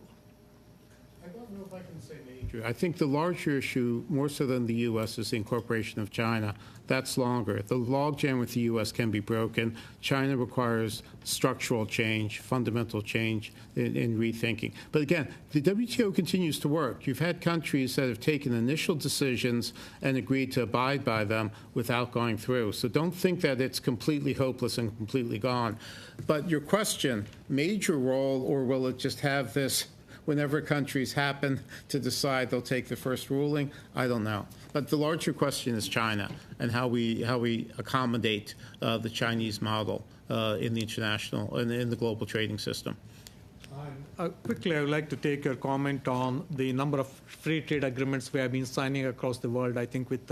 I don't know if I can say major. Andrew. I think the larger issue, more so than the U.S., is the incorporation of China. That's longer. The logjam with the U.S. can be broken. China requires structural change, fundamental change in rethinking. But again, the WTO continues to work. You've had countries that have taken initial decisions and agreed to abide by them without going through. So don't think that it's completely hopeless and completely gone. But your question, major role, or will it just have this whenever countries happen to decide they'll take the first ruling? I don't know. But the larger question is China and how we accommodate the Chinese model in the international and in the global trading system.
Quickly, I would like to take your comment on the number of free trade agreements we have been signing across the world. I think with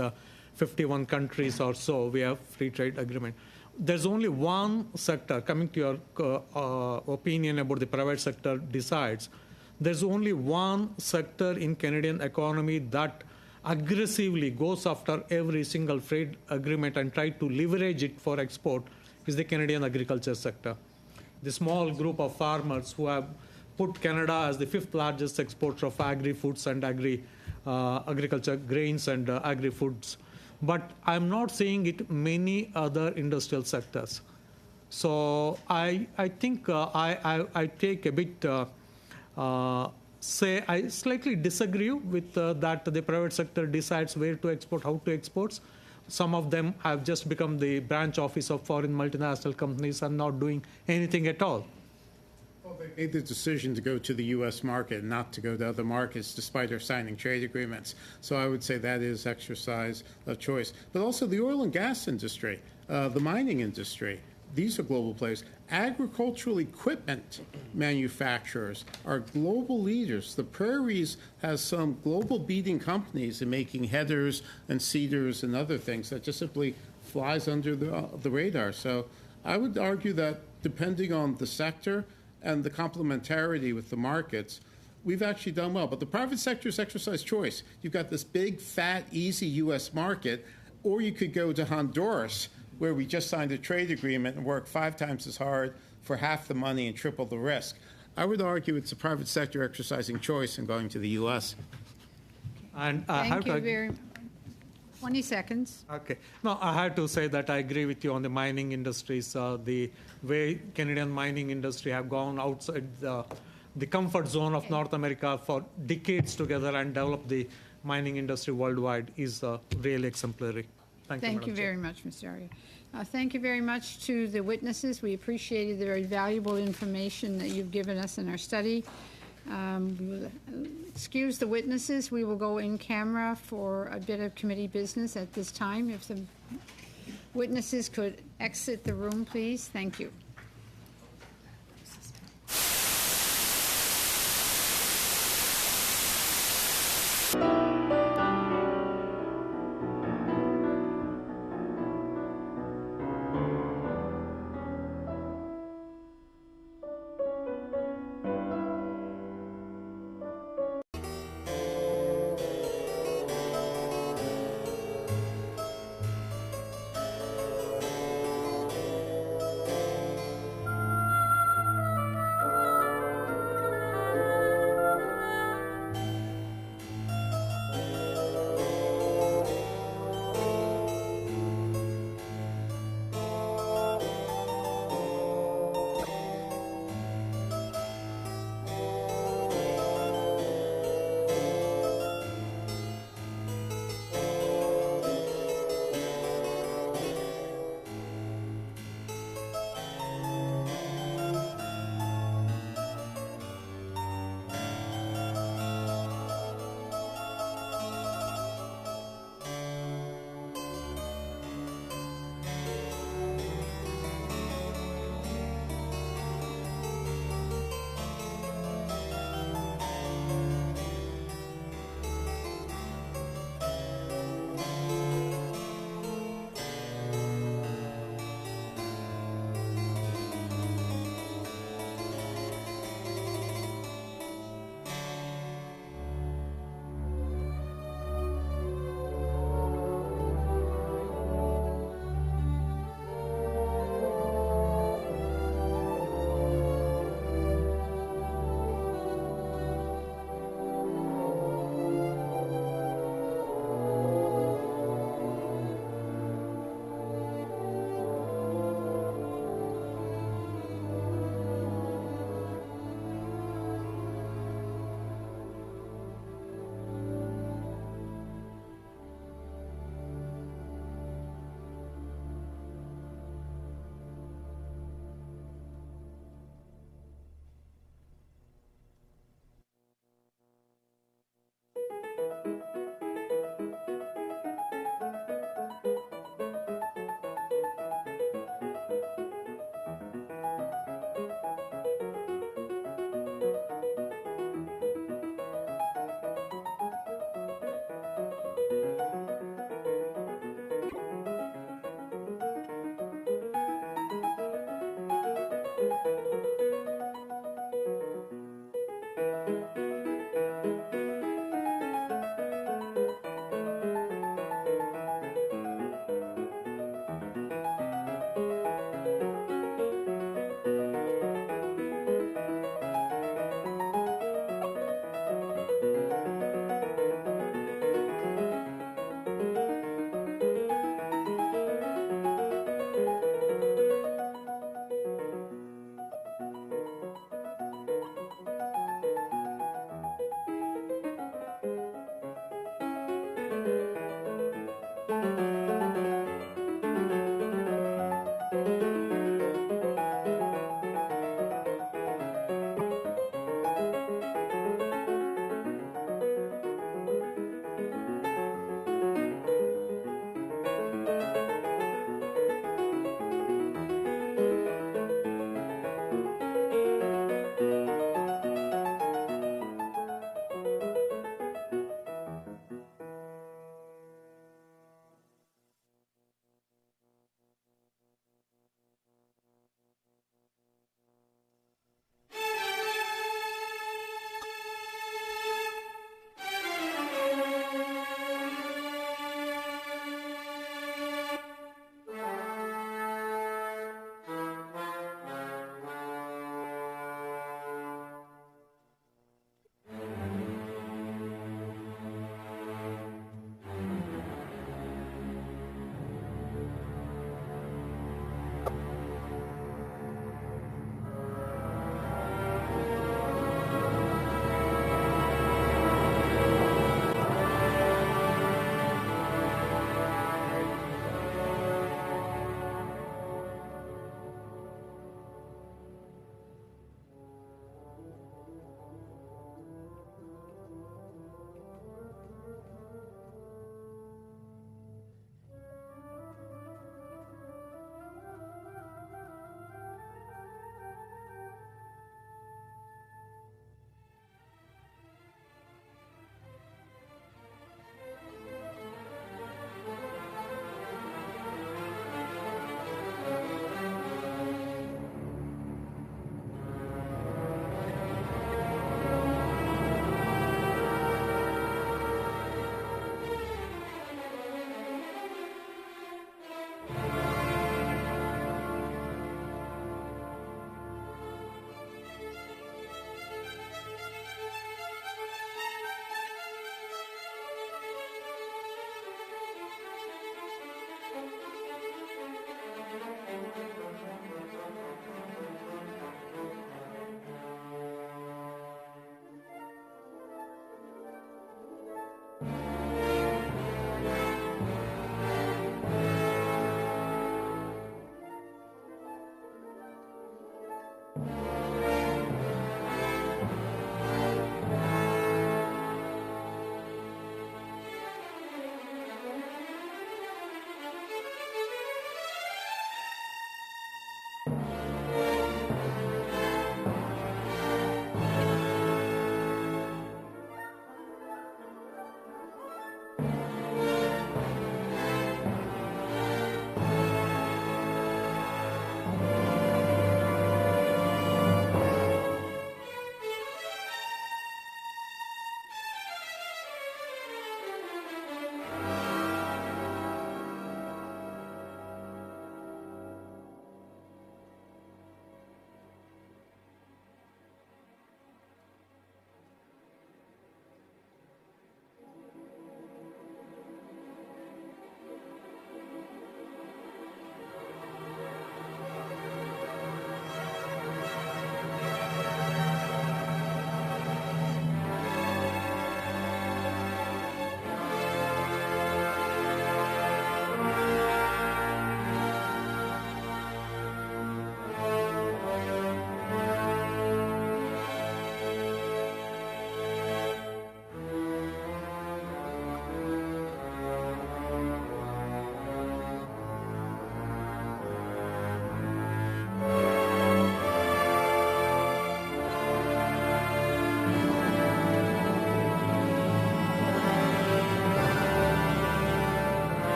51 countries or so, we have free trade agreement. There's only one sector, coming to your opinion about the private sector decides, there's only one sector in Canadian economy that aggressively goes after every single trade agreement and try to leverage it for export is the Canadian agriculture sector. The small group of farmers who have put Canada as the 5th largest exporter of agri-foods and agriculture grains and agri-foods. But I'm not seeing it many other industrial sectors. So I think I take a bit I slightly disagree with that the private sector decides where to export, how to export. Some of them have just become the branch office of foreign multinational companies and not doing anything at all.
Well, they made the decision to go to the U.S. market and not to go to other markets despite our signing trade agreements. So I would say that is exercise of choice. But also the oil and gas industry, the mining industry, these are global players. Agricultural equipment manufacturers are global leaders. The Prairies has some global beating companies in making headers and seeders and other things that just simply flies under the radar. So I would argue that depending on the sector and the complementarity with the markets, we've actually done well. But the private sector has exercised choice. You've got this big, fat, easy U.S. market, or you could go to Honduras, where we just signed a trade agreement and work 5 times as hard for half the money and triple the risk. I would argue it's the private sector exercising choice and going to the U.S.
And
Thank you very much. 20 seconds.
Okay. No, I have to say that I agree with you on the mining industries. The way Canadian mining industry have gone outside the comfort zone of North America for decades together and developed the mining industry worldwide is really exemplary.
Thank you very much, Mr. Arya. Thank you very much to the witnesses. We appreciated the very valuable information that you've given us in our study. We will excuse the witnesses. We will go in camera for a bit of committee business at this time. If the witnesses could exit the room, please. Thank you.